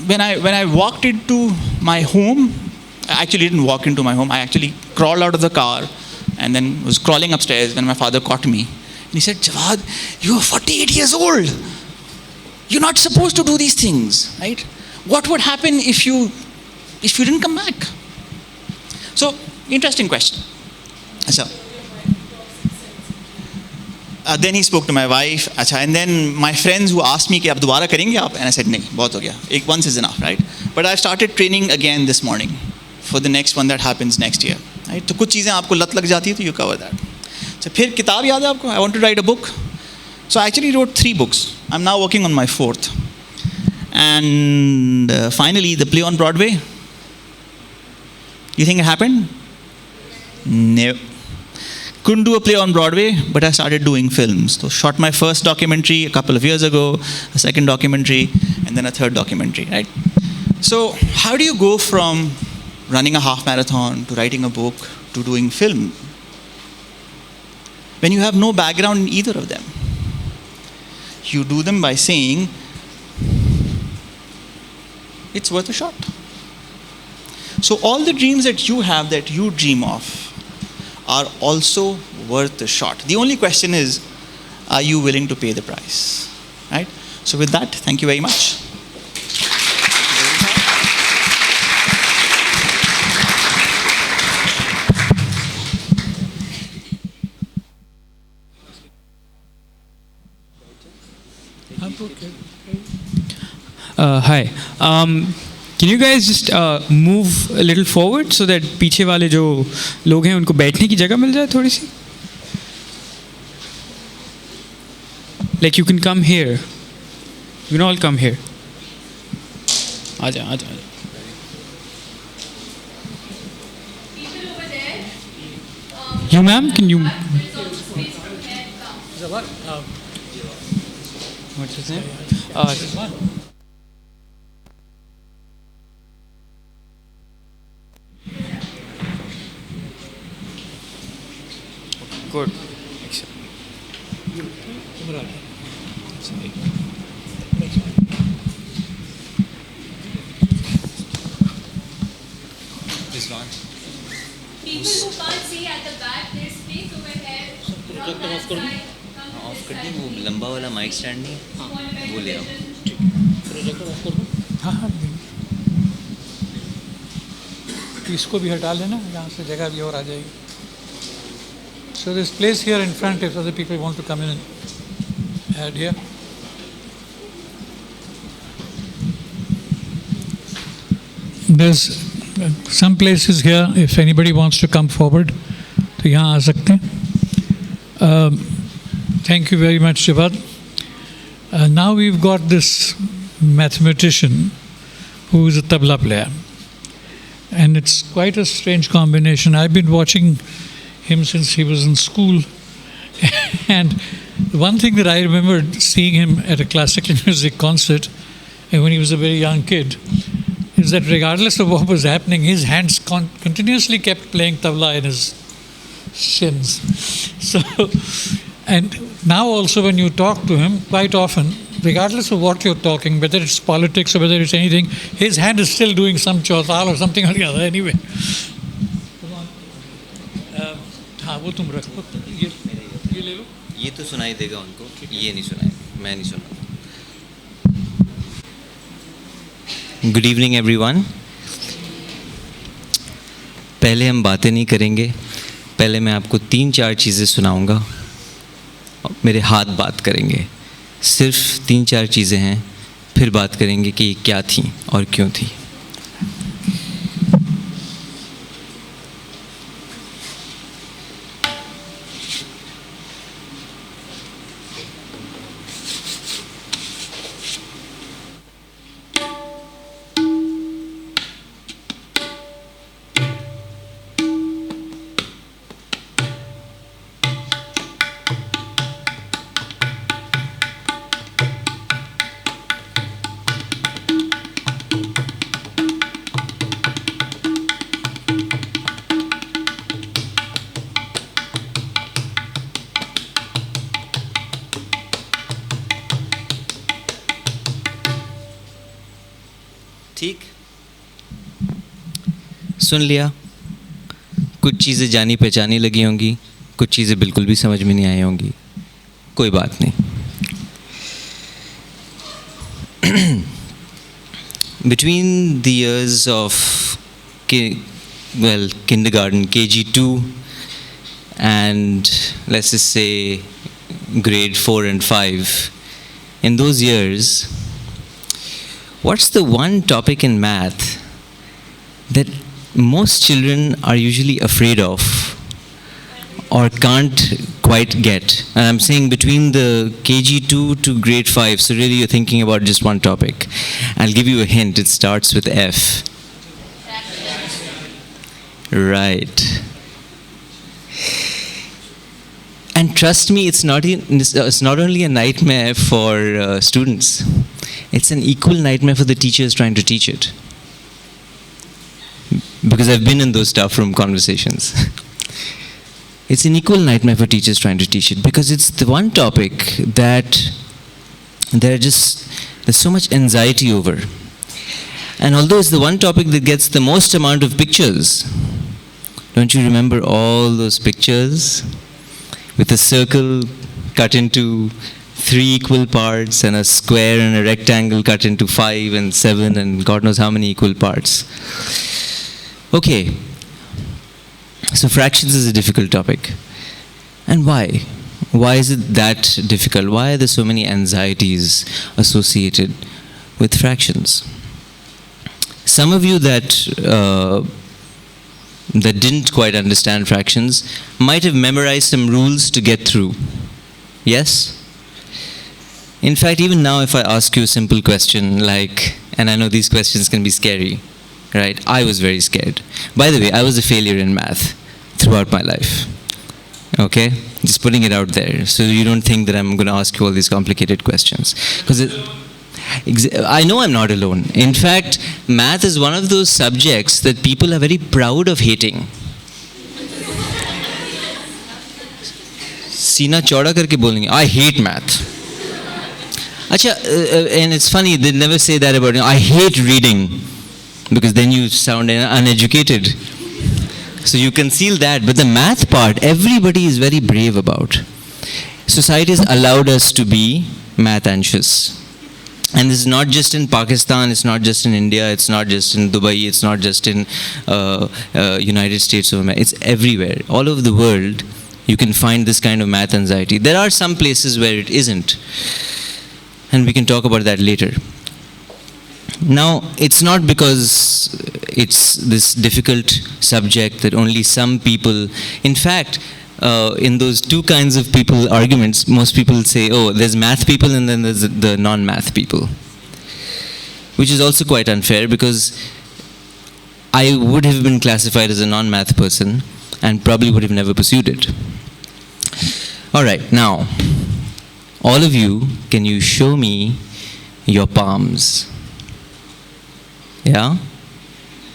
When I walked into my home, I actually didn't walk into my home. I actually crawled out of the car and then was crawling upstairs when my father caught me. And he said, Jawad, you are 48 years old. You're not supposed to do these things, right? What would happen if you didn't come back? So, interesting question. So, then he spoke to my wife. And then my friends who asked me, "Ab dobara karenge aap?" And I said, "Nahi, bahut ho gaya. Once is enough, right?" But I started training again this morning for the next one that happens next year. Right? तो कुछ चीज़ें आपको लत लग जाती है, तो you cover that. So फिर किताब याद है आपको? I want to write a book. So I actually wrote 3 books. I'm now working on my 4th. And finally, the play on Broadway. You think it happened? No. Couldn't do a play on Broadway, but I started doing films. So shot my first documentary a couple of years ago, a second documentary, and then a third documentary, right? So how do you go from running a half marathon to writing a book to doing film when you have no background in either of them? You do them by saying, it's worth a shot. So all the dreams that you have, that you dream of, are also worth a shot. The only question is, are you willing to pay the price? Right? So with that, thank you very much. Hi. Can you guys just move a little forward so that पीछे वाले जो लोग हैं उनको बैठने की जगह मिल जाए थोड़ी सी? Like you can come here. You can all come here. आजा. People over there. You ma'am, can you? There's also space for hair come. What's his name? Good. Excellent. This one. People who can't see at the back, there's space over here. From that side, come प्रकृति वो लंबा वाला mic stand नहीं है, वो ले आओ। हाँ हाँ इसको भी हटा लेना, यहाँ से जगह भी और आ जाएगी. So this place here in front, if other people want to come in and add here. There's some places here, if anybody wants to come forward, तो यहाँ आ सकते हैं. Thank you very much, Javad. Now we've got this mathematician who is a tabla player. And it's quite a strange combination. I've been watching him since he was in school. And one thing that I remembered seeing him at a classical music concert when he was a very young kid is that regardless of what was happening, his hands continuously kept playing tabla in his shins. So, and now also when you talk to him, quite often, regardless of what you're talking, whether it's politics or whether it's anything, his hand is still doing some chautal or something or the other anyway. हाँ वो तुम रखो, ये ले लो. ये तो सुनाई देगा उनको, ये नहीं सुनाई, मैं नहीं सुना. Good evening everyone. पहले हम बातें नहीं करेंगे, पहले मैं आपको 3-4 चीज़ें सुनाऊंगा, मेरे हाथ बात करेंगे. सिर्फ 3-4 चीज़ें हैं, फिर बात करेंगे कि क्या थी और क्यों थी. ठीक, सुन लिया. कुछ चीज़ें जानी पहचानी लगी होंगी, कुछ चीज़ें बिल्कुल भी समझ में नहीं आई होंगी, कोई बात नहीं. Between the years of kindergarten, KG2 and let's just say grade 4 and 5, in those years, what's the one topic in math that most children are usually afraid of or can't quite get? And I'm saying between the KG2 to grade 5, so really you're thinking about just one topic. I'll give you a hint, it starts with F. Right. And trust me, it's not only a nightmare for students. It's an equal nightmare for the teachers trying to teach it. Because I've been in those staff room conversations. It's an equal nightmare for teachers trying to teach it because it's the one topic that there's so much anxiety over. And although it's the one topic that gets the most amount of pictures, don't you remember all those pictures with a circle cut into 3 equal parts and a square and a rectangle cut into 5 and 7 and God knows how many equal parts? Okay, so fractions is a difficult topic. And why? Why is it that difficult? Why are there so many anxieties associated with fractions? Some of you that didn't quite understand fractions might have memorized some rules to get through. Yes? In fact, even now if I ask you a simple question like, and I know these questions can be scary, right? I was very scared. By the way, I was a failure in math throughout my life. Okay? Just putting it out there so you don't think that I'm going to ask you all these complicated questions. Because I know I'm not alone. In fact, math is one of those subjects that people are very proud of hating. सीना चौड़ा करके बोलेंगे, I hate math. Achha, and it's funny, they never say that about you. I hate reading, because then you sound uneducated. So you conceal that, but the math part, everybody is very brave about. society has allowed us to be math anxious. And this is not just in Pakistan, it's not just in India, it's not just in Dubai, it's not just in United States of America, it's everywhere. All over the world, you can find this kind of math anxiety. There are some places where it isn't. And we can talk about that later. Now, it's not because it's this difficult subject that only some people, in fact, in those two kinds of people arguments, most people say, oh, there's math people and then there's the non-math people. Which is also quite unfair because I would have been classified as a non-math person and probably would have never pursued it. All right, now, all of you, can you show me your palms? Yeah?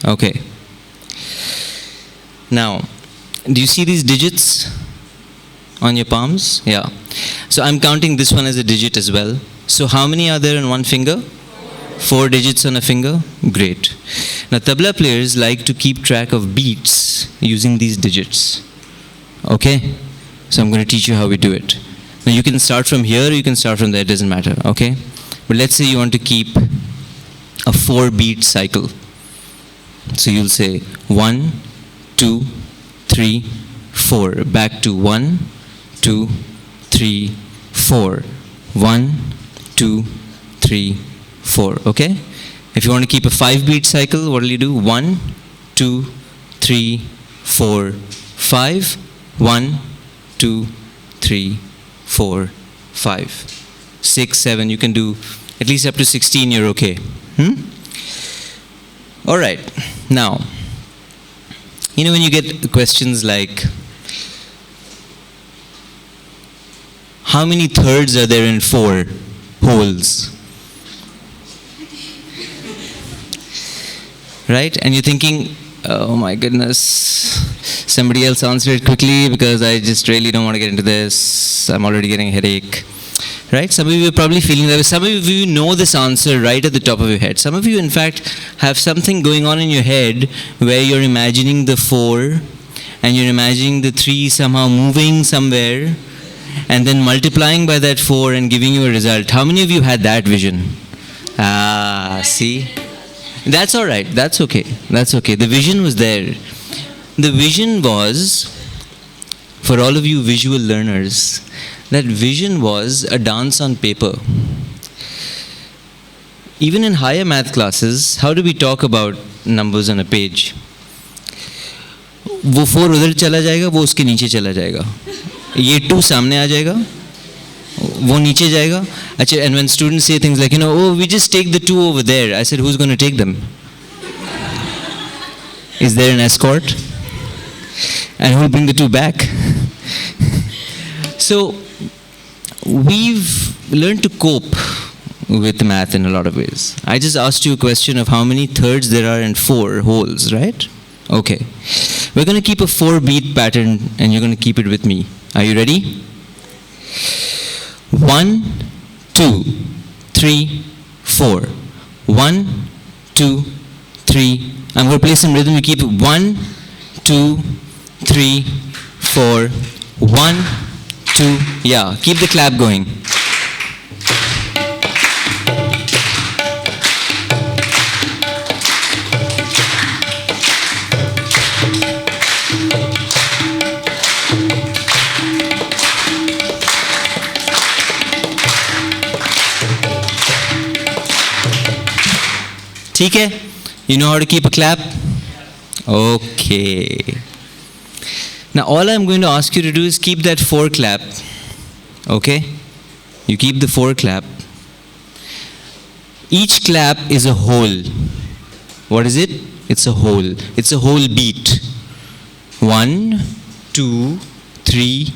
Okay. Now, do you see these digits on your palms? Yeah. So I'm counting this one as a digit as well. So how many are there on one finger? 4 digits on a finger? Great. Now tabla players like to keep track of beats using these digits. Okay? So I'm going to teach you how we do it. Now you can start from here or you can start from there, it doesn't matter. Okay? But let's say you want to keep a 4-beat cycle. So you'll say 1, 2, 3, 4. Back to 1, 2, 3, 4. 1, 2, 3, 4. Okay? If you want to keep a 5-beat cycle, what will you do? 1, 2, 3, 4, 5. 1, 2, 3, 4, 5. 6, 7. You can do at least up to 16, you're okay. All right. Now, you know when you get questions like, how many thirds are there in 4 holes? Right? And you're thinking, oh my goodness, somebody else answer it quickly because I just really don't want to get into this. I'm already getting a headache. Right? Some of you are probably feeling that way. Some of you know this answer right at the top of your head. Some of you, in fact, have something going on in your head where you're imagining the 4 and you're imagining the 3 somehow moving somewhere and then multiplying by that 4 and giving you a result. How many of you had that vision? Ah, see? That's all right. That's okay. That's okay. The vision was there. The vision was, for all of you visual learners, that vision was a dance on paper. Even in higher math classes, how do we talk about numbers on a page? वो 4 उधर चला जाएगा, वो उसके नीचे चला जाएगा. ये 2 सामने आ जाएगा, वो नीचे जाएगा. अच्छा, and when students say things like, you know, oh, we just take the 2 over there. I said, who's going to take them? Is there an escort? And who'll bring the 2 back? So, we've learned to cope with math in a lot of ways. I just asked you a question of how many thirds there are in 4 holes, right? Okay. We're going to keep a 4-beat pattern and you're going to keep it with me. Are you ready? 1, 2, 3, 4. 1, 2, 3. I'm going to play some rhythm. You keep it 1, 2, 3, 4. 1, 2. Yeah, keep the clap going. ठीक है? You know how to keep a clap? Okay. Now all I'm going to ask you to do is keep that 4 clap. Okay? You keep the 4 clap. Each clap is a whole. What is it? It's a whole. It's a whole beat. 1, 2, 3,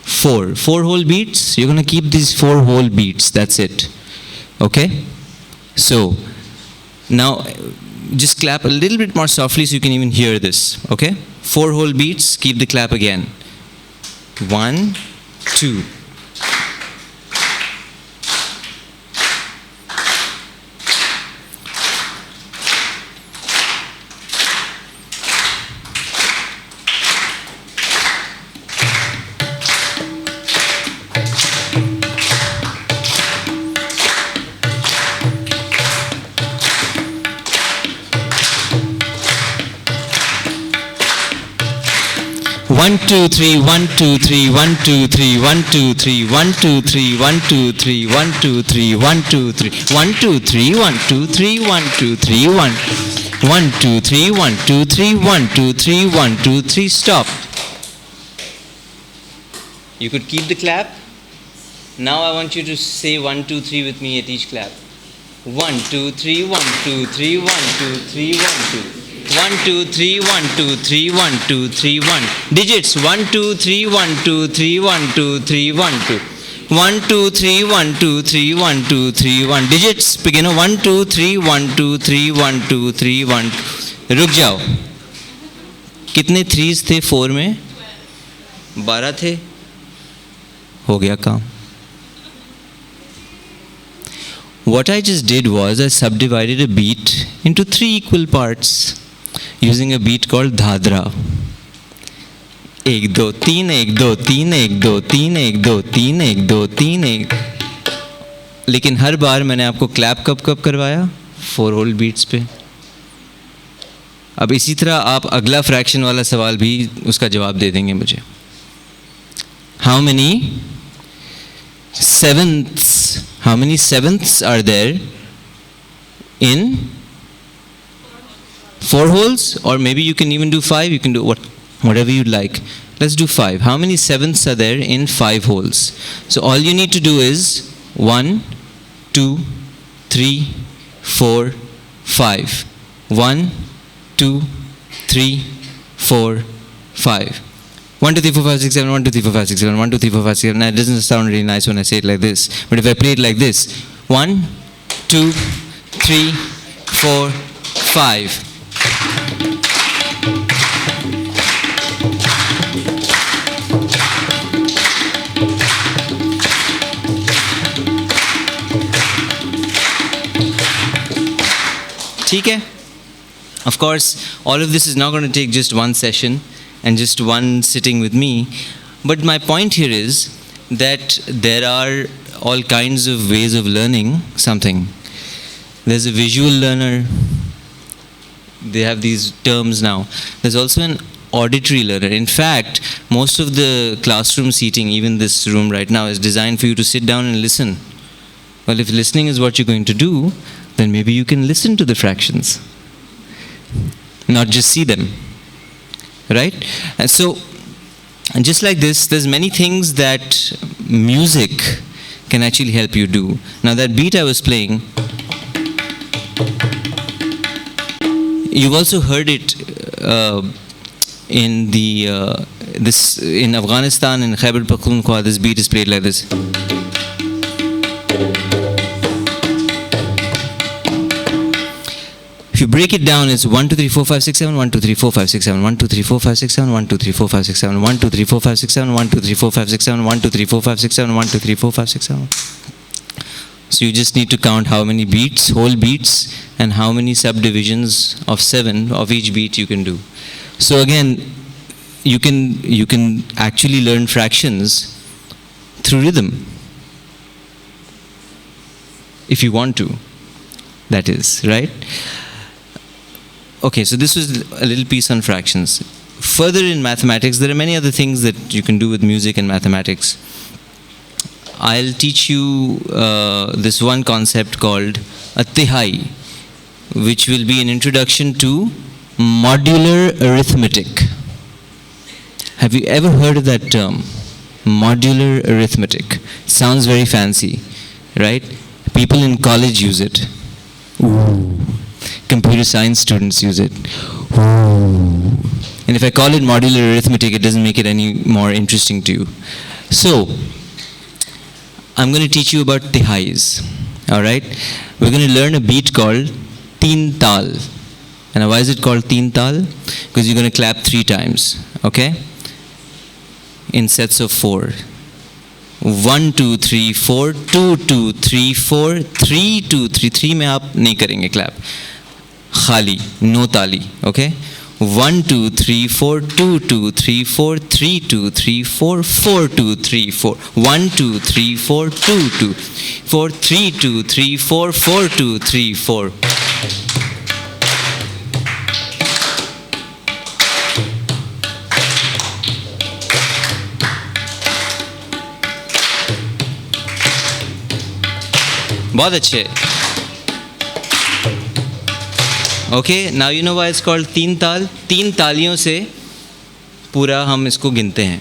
4. 4 whole beats. You're going to keep these 4 whole beats. That's it. Okay? So, now just clap a little bit more softly so you can even hear this. Okay? 4 whole beats. Keep the clap again. 1, 2. 1 2 3 1 2 3 1 2 3 1 2 3 1 2 3 1 2 3 1 2 3 1 2 3 1 2 3 1 2 3 1 2 3 1 1 2 3 1 2 3 1 2 3 1 2 3 stop. You could keep the clap. Now I want you to say 1 2 3 with me at each clap. 1 2 3 1 2 3 1 2 3 1 2 1 2 3 1 2 3 1 2 3 1 digits 1 2 3 1 2 3 1 2 3 1 2 1 2 3 1 2 3 1 2 3 1 digits begin 1 2 3 1 2 3 1 2 3 1 रुक जाओ कितने threes थे 4 में 12 थे हो गया काम. What I just did was I subdivided a beat into 3 equal parts using a beat called dhadra. 1 2 3 1 2 3 1 2 3 1 2 3 1 2 3 1. लेकिन हर बार मैंने आपको क्लैप कब करवाया 4 होल बीट्स पे. अब इसी तरह आप अगला फ्रैक्शन वाला सवाल भी उसका जवाब दे देंगे मुझे. How many sevenths are there in 4 holes? Or maybe you can even do 5. You can do whatever you like. Let's do 5. How many sevenths are there in 5 holes? So all you need to do is 1 2 3 4 5. 1 2 3 4 5. 1 2 3 4 5 6 7 1 2 3 4 5 6 7 1 2 3 4 5 6 7. Now it doesn't sound really nice when I say it like this, but if I play it like this 1 2 3 4 5. ठीक है. Of course, all of this is not going to take just one session and just one sitting with me. But my point here is that there are all kinds of ways of learning something. There's a visual learner. They have these terms now. There's also an auditory learner. In fact, most of the classroom seating, even this room right now, is designed for you to sit down and listen. Well, if listening is what you're going to do, then maybe you can listen to the fractions, not just see them. Right? And so, and just like this, there's many things that music can actually help you do. Now that beat I was playing, you've also heard it in in Afghanistan, in Khyber Pakhtunkhwa. This beat is played like this. If you break it down, it's 1 2 3 4 5 6 7 1 2 3 4 5 6 7 1 2 3 4 5 6 7 1 2 3 4 5 6 7 1 2 3 4 5 6 7 1 2 3 4 5 6 7 1 2 3 4 5 6 7 1 2 3 4 5 6 7. So you just need to count how many beats, whole beats, and how many subdivisions of 7 of each beat you can do. So again, you can actually learn fractions through rhythm, if you want to. That is right. Okay, so this was a little piece on fractions. Further in mathematics, there are many other things that you can do with music and mathematics. I'll teach you this one concept called a tihai, which will be an introduction to modular arithmetic. Have you ever heard of that term? Modular arithmetic. It sounds very fancy, right? People in college use it. Ooh. Computer science students use it. Ooh. And if I call it modular arithmetic, it doesn't make it any more interesting to you. So, I'm going to teach you about tihais. Alright? We're going to learn a beat called teen tal. And why is it called teen tal? Because you're going to clap 3 times. Okay? In sets of 4. 1 2 3 4 2 2 3 4 3 2 3 3 में आप नहीं करेंगे clap. खाली, no ताली. Okay? 1 2 3 4 2 2 3 4 3 2 3 4 4 2 3 4 1 2 3 4 2 2 4 3 2 3 4 4 2 3 4. बहुत अच्छे. Okay, now you know why it's called तीन ताल. तीन तालियों से पूरा हम इसको गिनते हैं.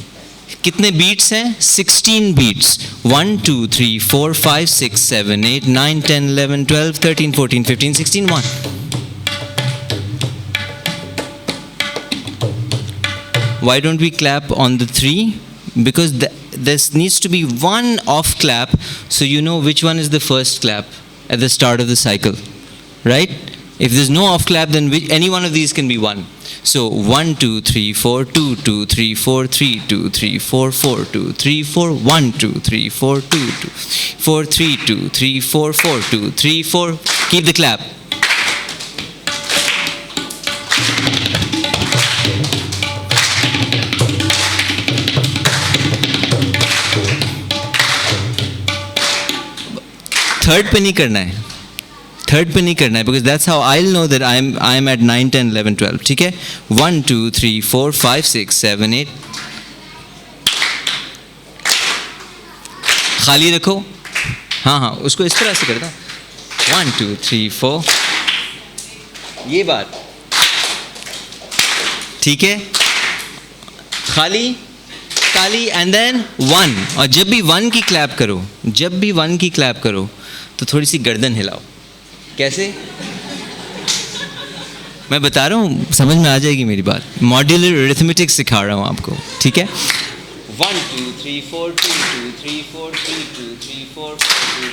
कितने बीट्स हैं? 16 beats. 1 2 3 4 5 6 7 8 9 10 11 12 13 14 15 16 1. Why don't we clap on the 3? Because there needs to be one off clap, so you know which one is the first clap at the start of the cycle, right? If there's no off clap, then any one of these can be one. So 1 2 3 4 2 2 3 4 3 2 3 4 4 2 3 4 1 2 3 4 2 2 4 3 2 3 4 4 2 3 4. Keep the clap. Third पे नहीं करना है. Third पे नहीं करना है, because that's how I'll know that I'm at 9 10 11 12. ठीक है. 1 2 3 4 5 6 7 8. खाली रखो. हाँ हाँ, उसको इस तरह से करना. 1 2 3 4. ये बात ठीक है. खाली ताली एंड देन 1. और जब भी 1 की क्लैप करो, जब भी 1 की क्लैप करो तो थोड़ी सी गर्दन हिलाओ. कैसे? मैं बता रहा हूँ, समझ में आ जाएगी मेरी बात. मॉड्यूलर अरिथमेटिक सिखा रहा हूँ आपको. ठीक है. 1 2 3 4 2 2 3 4 3 2 3 4 4 2.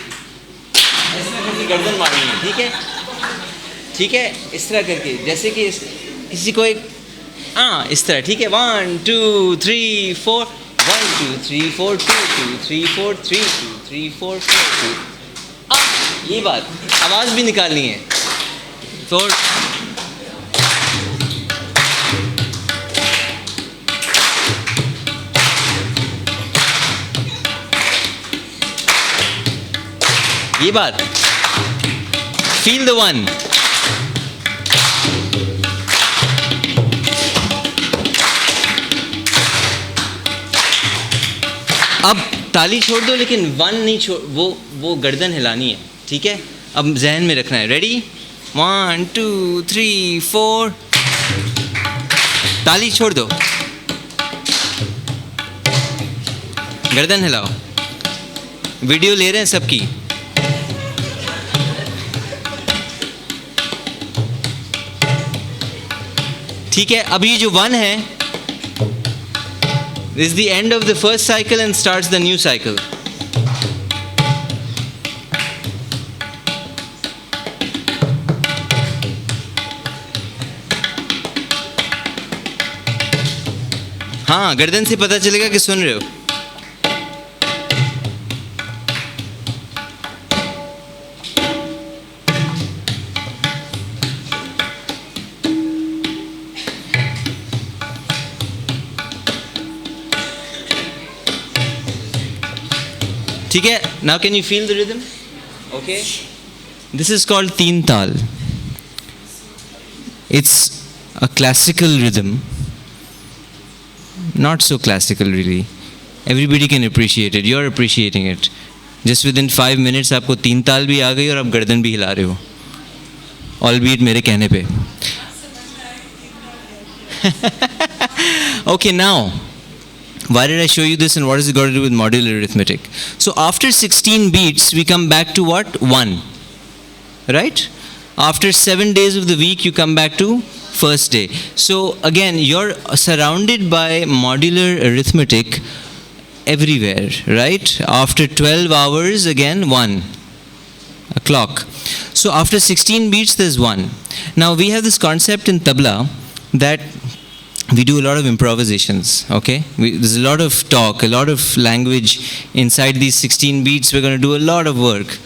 ऐसे करके गर्दन मारनी है. ठीक है. ठीक है. इस तरह करके, जैसे कि किसी को एक इस तरह. ठीक है. 1 2 3 4 1 2 3 4 2 2 3 4 3 2 3 4 4 2. ये बात आवाज भी निकालनी है. तो ये बात. Feel the 1. अब ताली छोड़ दो, लेकिन 1 नहीं छोड़, वो गर्दन हिलानी है. ठीक है. अब जहन में रखना है. रेडी? 1 2 3 4. ताली छोड़ दो, गर्दन हिलाओ. वीडियो ले रहे हैं सबकी. ठीक है. अब ये जो 1 है, this is the end of the first cycle and starts the new cycle. हाँ, गर्दन से पता चलेगा कि सुन रहे हो. ठीक है. Now can you feel the rhythm? Okay. This is called तीन ताल. It's a classical rhythm. Not so classical really. Everybody can appreciate it. You're appreciating it. Just within 5 minutes आपको तीन ताल भी आ गई और आप गर्दन भी हिला रहे हो. Albeit मेरे कहने पे. Okay, now why did I show you this and what has it got to do with modular arithmetic? So after 16 beats we come back to what? 1. Right? After 7 days of the week you come back to first day. So again, you're surrounded by modular arithmetic everywhere, right? After 12 hours, again 1, a clock. So after 16 beats, there's 1. Now we have this concept in tabla that we do a lot of improvisations, okay? There's a lot of talk, a lot of language inside these 16 beats. We're going to do a lot of work,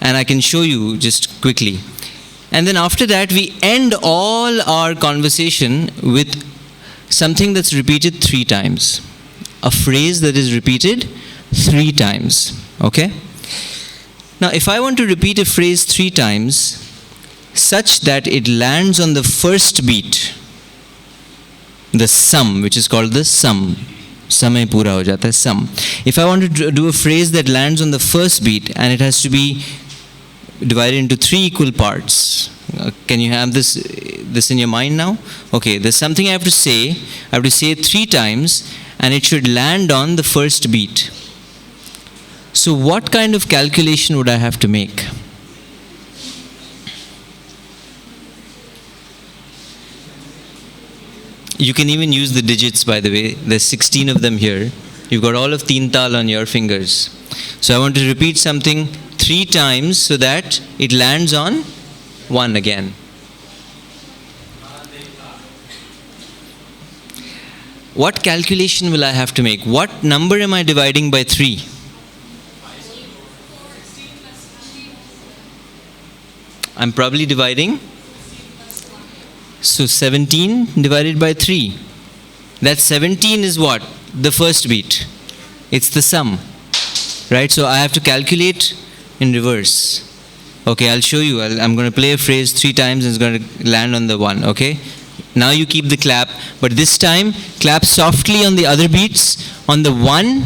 and I can show you just quickly. And then after that, we end all our conversation with something that's repeated 3 times. A phrase that is repeated 3 times, okay? Now, if I want to repeat a phrase 3 times, such that it lands on the first beat, the sum, which is called the sum. Samay pura ho jata hai, sum. If I want to do a phrase that lands on the first beat and it has to be divide it into 3 equal parts. Can you have this in your mind now? Okay, there's something I have to say. I have to say it 3 times, and it should land on the first beat. So what kind of calculation would I have to make? You can even use the digits, by the way. There's 16 of them here. You've got all of Teen Tal on your fingers. So I want to repeat something 3 times so that it lands on 1 again. What calculation will I have to make? What number am I dividing by 3? I'm probably dividing. So 17 divided by 3. That 17 is what? The first beat. It's the sum. Right? So I have to calculate in reverse. Okay, I'll show you. I'm going to play a phrase 3 times and it's going to land on the 1. Okay? Now you keep the clap. But this time, clap softly on the other beats. On the 1,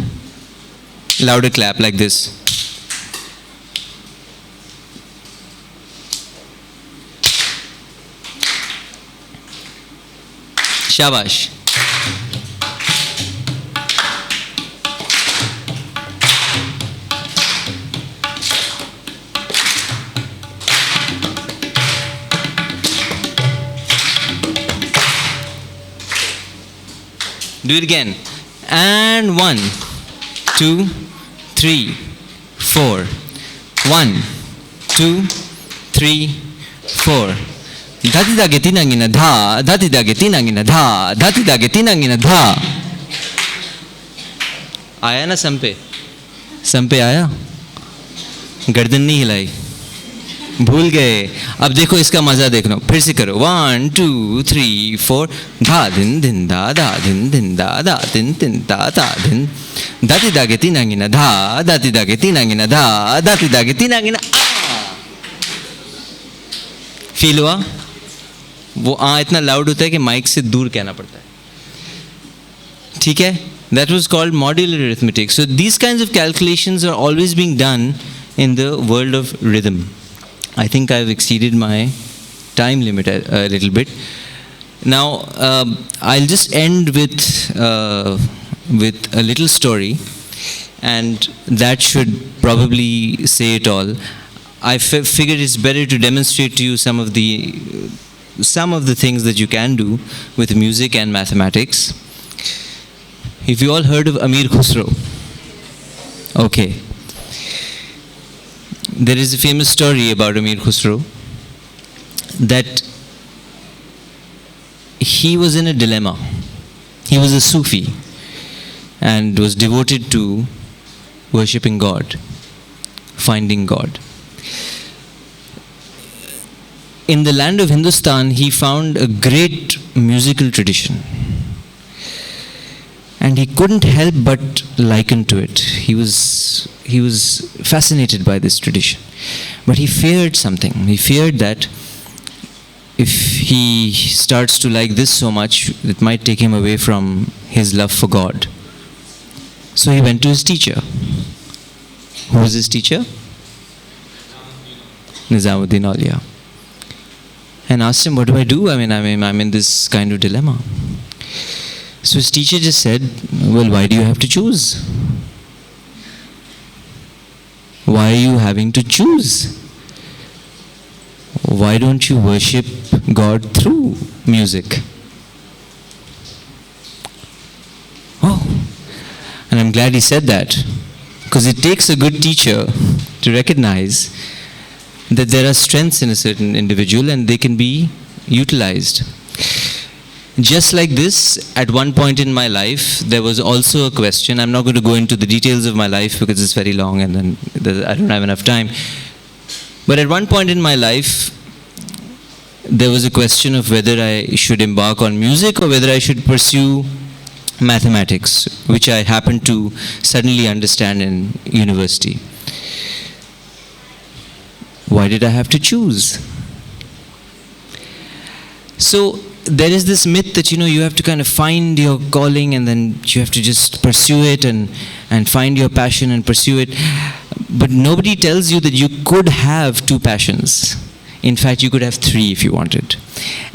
louder clap like this. Shabash. Do it again. And 1, 2, 3, 4. 1, 2, 3, 4. Dhati dage tinangina dha, dhati dage tinangina dha, dhati dage tinangina dha. आया ना सम पे आया, गर्दन नहीं हिलाई, भूल गए. अब देखो इसका मजा देखना, फिर से करो. 1, 2, 3, 4. धा दिन दिन दा दिन दिन दा दिन दिन दा दिन. दाती दागे तीनांगिना धा, दाती दागे तीनांगिना धा, दाती दागे तीनांगिना. फील हुआ? वो इतना लाउड होता है कि माइक से दूर कहना पड़ता है. ठीक है? That was called modular arithmetic. So these kinds of calculations are always being done in the world of rhythm. I think I've exceeded my time limit a little bit. Now, I'll just end with a little story, and that should probably say it all. I figured it's better to demonstrate to you some of the things that you can do with music and mathematics. If you all heard of Amir Khusro? Okay. There is a famous story about Amir Khusro that he was in a dilemma. He was a Sufi and was devoted to worshipping God, finding God. In the land of Hindustan, he found a great musical tradition. And he couldn't help but liken to it. He was fascinated by this tradition. But he feared something. He feared that if he starts to like this so much, it might take him away from his love for God. So he went to his teacher. Who was his teacher? Nizamuddin Aulia. And asked him, what do I do? I'm in this kind of dilemma. So his teacher just said, well, why do you have to choose? Why are you having to choose? Why don't you worship God through music? Oh, and I'm glad he said that, because it takes a good teacher to recognize that there are strengths in a certain individual and they can be utilized. Just like this, at one point in my life, there was also a question. I'm not going to go into the details of my life because it's very long and then I don't have enough time. But at one point in my life, there was a question of whether I should embark on music or whether I should pursue mathematics, which I happened to suddenly understand in university. Why did I have to choose? So, there is this myth that, you have to kind of find your calling and then you have to just pursue it and find your passion and pursue it. But nobody tells you that you could have two passions. In fact, you could have three if you wanted.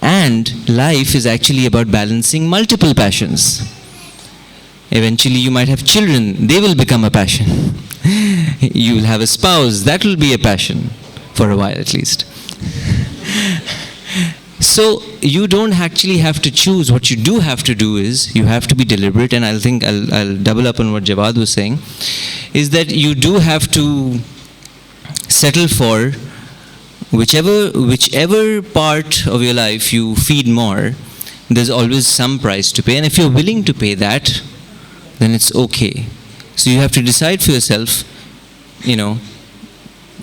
And life is actually about balancing multiple passions. Eventually, you might have children, they will become a passion. You will have a spouse, that will be a passion, for a while at least. So you don't actually have to choose. What you do have to do is you have to be deliberate, and I'll double up on what Jawad was saying, is that you do have to settle for whichever part of your life you feed more. There's always some price to pay, and if you're willing to pay that, then it's okay. So you have to decide for yourself,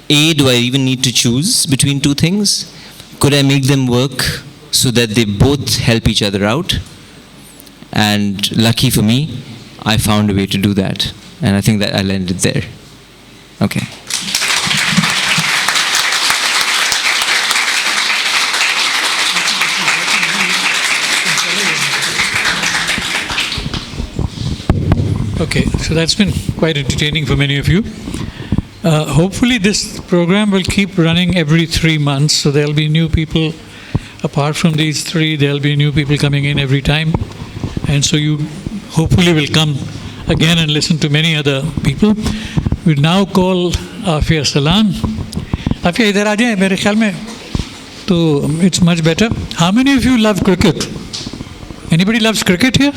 A, do I even need to choose between two things? Could I make them work so that they both help each other out? And lucky for me, I found a way to do that. And I think that I'll end it there. Okay. Okay, so that's been quite entertaining for many of you. Hopefully this program will keep running every 3 months, so there'll be new people. Apart from these three, there'll be new people coming in every time. And so you hopefully will come again and listen to many other people. We now call Afia Salam. Afia, idhar aa jaye, mere khayal mein, so it's much better. How many of you love cricket? Anybody loves cricket here?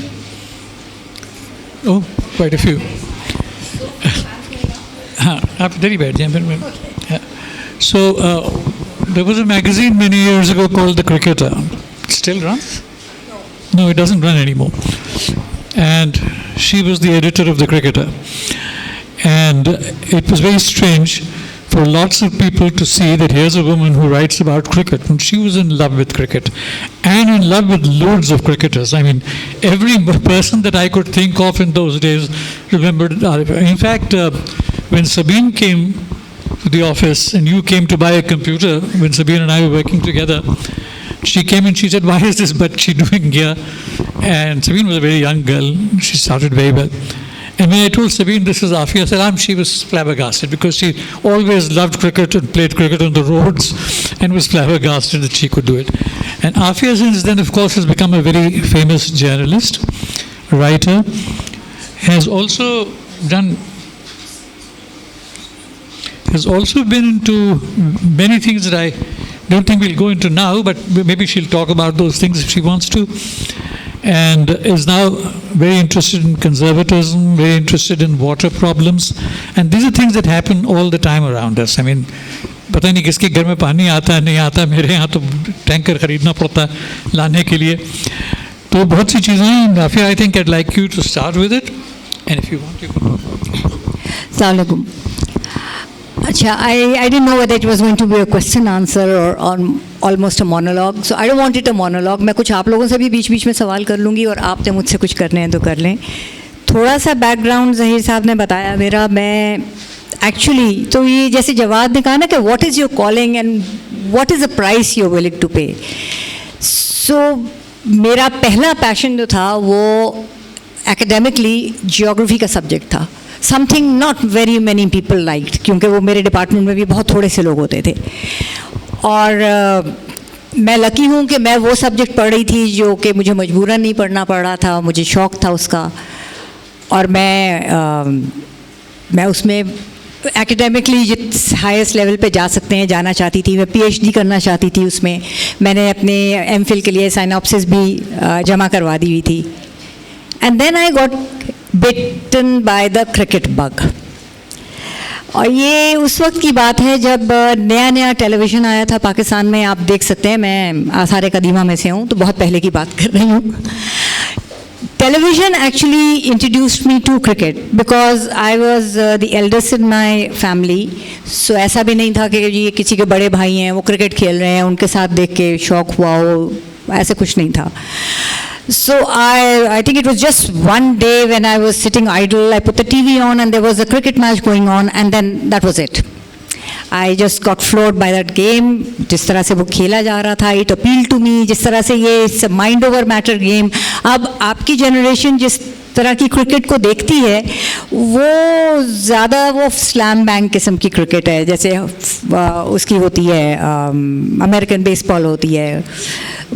Oh, quite a few. आप इधर ही बैठ जाएं फिर. So there was a magazine many years ago called The Cricketer. It still runs? No, it doesn't run anymore. And she was the editor of The Cricketer. And it was very strange for lots of people to see that here's a woman who writes about cricket, and she was in love with cricket and in love with loads of cricketers. I mean, every person that I could think of in those days remembered Arifah. In fact, when Sabine came to the office and you came to buy a computer, when Sabine and I were working together, she came and she said, "Why is this Bachchi doing here?" And Sabine was a very young girl. She started very well. And when I told Sabine this is Afia Salam, she was flabbergasted because she always loved cricket and played cricket on the roads and was flabbergasted that she could do it. And Afia since then, of course, has become a very famous journalist, writer, has also been into many things that I don't think we'll go into now, but maybe she'll talk about those things if she wants to. And is now very interested in conservatism, very interested in water problems. And these are things that happen all the time around us. I mean, पता नहीं किसके घर में पानी आता है नहीं आता, मेरे यहाँ तो टैंकर खरीदना पड़ता है लाने के लिए. तो बहुत सी चीज़ें हैं. Afia, I think I'd like you to start with it. And if you want, you can. Assalamu alaikum. Acha, I didn't know whether it was going to be a question answer or on almost a monologue. So I don't want it a monologue. मैं कुछ आप लोगों से भी बीच बीच में सवाल कर लूँगी और आपने मुझसे कुछ करने हैं तो कर लें. थोड़ा सा बैकग्राउंड ज़हीर साहब ने बताया मेरा. मैं एक्चुअली तो ये जैसे जवाद ने कहा ना कि what is your calling and what is the price you are willing to pay. So मेरा पहला पैशन जो था वो एकेडमिकली जियोग्राफी का सब्जेक्ट था. Something not very many people liked, क्योंकि वो मेरे डिपार्टमेंट में भी बहुत थोड़े से लोग होते थे. और मैं लकी हूँ कि मैं वो सब्जेक्ट पढ़ रही थी जो कि मुझे मजबूरन नहीं पढ़ना पड़ रहा था, मुझे शौक़ था उसका. और मैं उसमें एकेडमिकली जिस हाईएस्ट लेवल पे जा सकते हैं जाना चाहती थी. मैं पीएचडी करना चाहती थी उसमें. मैंने अपने एमफिल के लिए साइनॉप्सिस भी जमा करवा दी हुई थी. And then I got bitten by the cricket bug. और ये उस वक्त की बात है जब नया नया टेलीविज़न आया था पाकिस्तान में. आप देख सकते हैं, मैं आसार कदीमा में से हूँ तो बहुत पहले की बात कर रही हूँ. Television actually introduced me to cricket because I was the eldest in my family. So ऐसा भी नहीं था कि ये किसी के बड़े भाई हैं वो क्रिकेट खेल रहे हैं उनके साथ देख के शौक़ हुआ हो, ऐसे कुछ नहीं था. So I think it was just one day when I was sitting idle, I put the TV on and there was a cricket match going on and then that was it. I just got floored by that game. जिस तरह से वो खेला जा रहा था, it appealed to me. जिस तरह से ये it's a mind over matter game. अब आपकी generation जिस तरह की क्रिकेट को देखती है वो ज़्यादा वो स्लैम बैंग किस्म की क्रिकेट है, जैसे उसकी होती है अमेरिकन बेसबॉल होती है,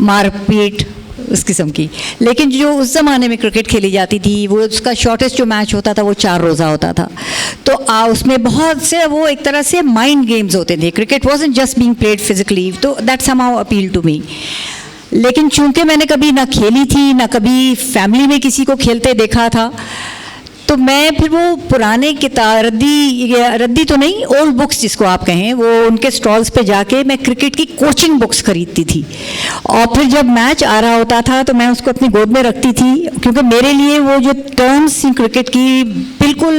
मारपीट उस किस्म की। लेकिन जो उस ज़माने में क्रिकेट खेली जाती थी वो उसका शॉर्टेस्ट जो मैच होता था वो 4 रोज़ा होता था। तो उसमें बहुत से वो एक तरह से माइंड गेम्स होते थे। Cricket wasn't just being played physically, तो that somehow appeal to me. लेकिन चूंकि मैंने कभी ना खेली थी ना कभी फैमिली में किसी को खेलते देखा था, तो मैं फिर वो पुराने किताब रद्दी तो नहीं, ओल्ड बुक्स जिसको आप कहें, वो उनके स्टॉल्स पे जाके मैं क्रिकेट की कोचिंग बुक्स खरीदती थी। और फिर जब मैच आ रहा होता था तो मैं उसको अपनी गोद में रखती थी, क्योंकि मेरे लिए वो जो टर्म्स थी क्रिकेट की बिल्कुल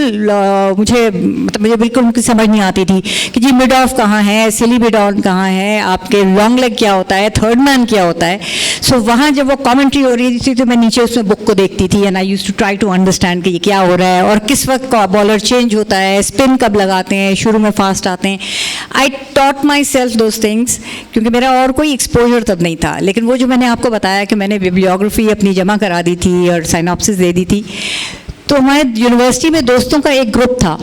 मुझे बिल्कुल उनकी समझ नहीं आती थी कि जी मिड ऑफ कहाँ है, सिली मिड ऑन कहाँ है, आपके लॉन्ग लेग क्या होता है, थर्ड मैन क्या होता है। सो वहाँ जब वो कमेंट्री हो रही थी तो मैं नीचे उसमें बुक को देखती थी, and I used to try to understand कि ये क्या हो रहा है और किस वक्त बॉलर चेंज होता है, स्पिन कब लगाते हैं, शुरू में फास्ट आते हैं। I taught my self those things, क्योंकि मेरा और कोई एक्सपोजर तब नहीं था। लेकिन वो जो मैंने आपको बताया कि मैंने बिब्लियोग्राफी अपनी जमा करा दी थी और साइनॉप्सिस दे दी थी, तो हमारे यूनिवर्सिटी में दोस्तों का एक ग्रुप था,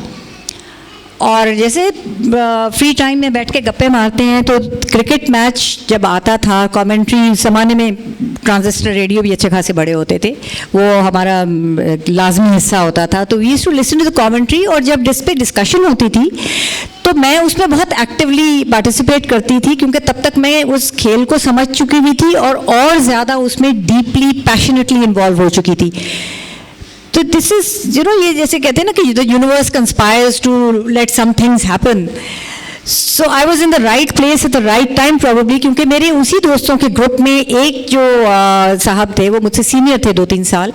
और जैसे फ्री टाइम में बैठ के गप्पे मारते हैं तो क्रिकेट मैच जब आता था, कमेंट्री ज़माने में ट्रांजिस्टर रेडियो भी अच्छे खासे बड़े होते थे, वो हमारा लाजमी हिस्सा होता था, तो we used to listen to the commentary. और जब जिस पे डिस्कशन होती थी तो मैं उसमें बहुत एक्टिवली पार्टिसिपेट करती थी, क्योंकि तब तक मैं उस खेल को समझ चुकी हुई थी और ज़्यादा उसमें डीपली पैशनेटली इन्वॉल्व हो चुकी थी। तो दिस इज ये जैसे कहते हैं ना कि the universe conspires to let some things happen. So I was in the right place at the right time probably, क्योंकि मेरे उसी दोस्तों के ग्रुप में एक जो साहब थे वो मुझसे सीनियर थे 2-3 साल,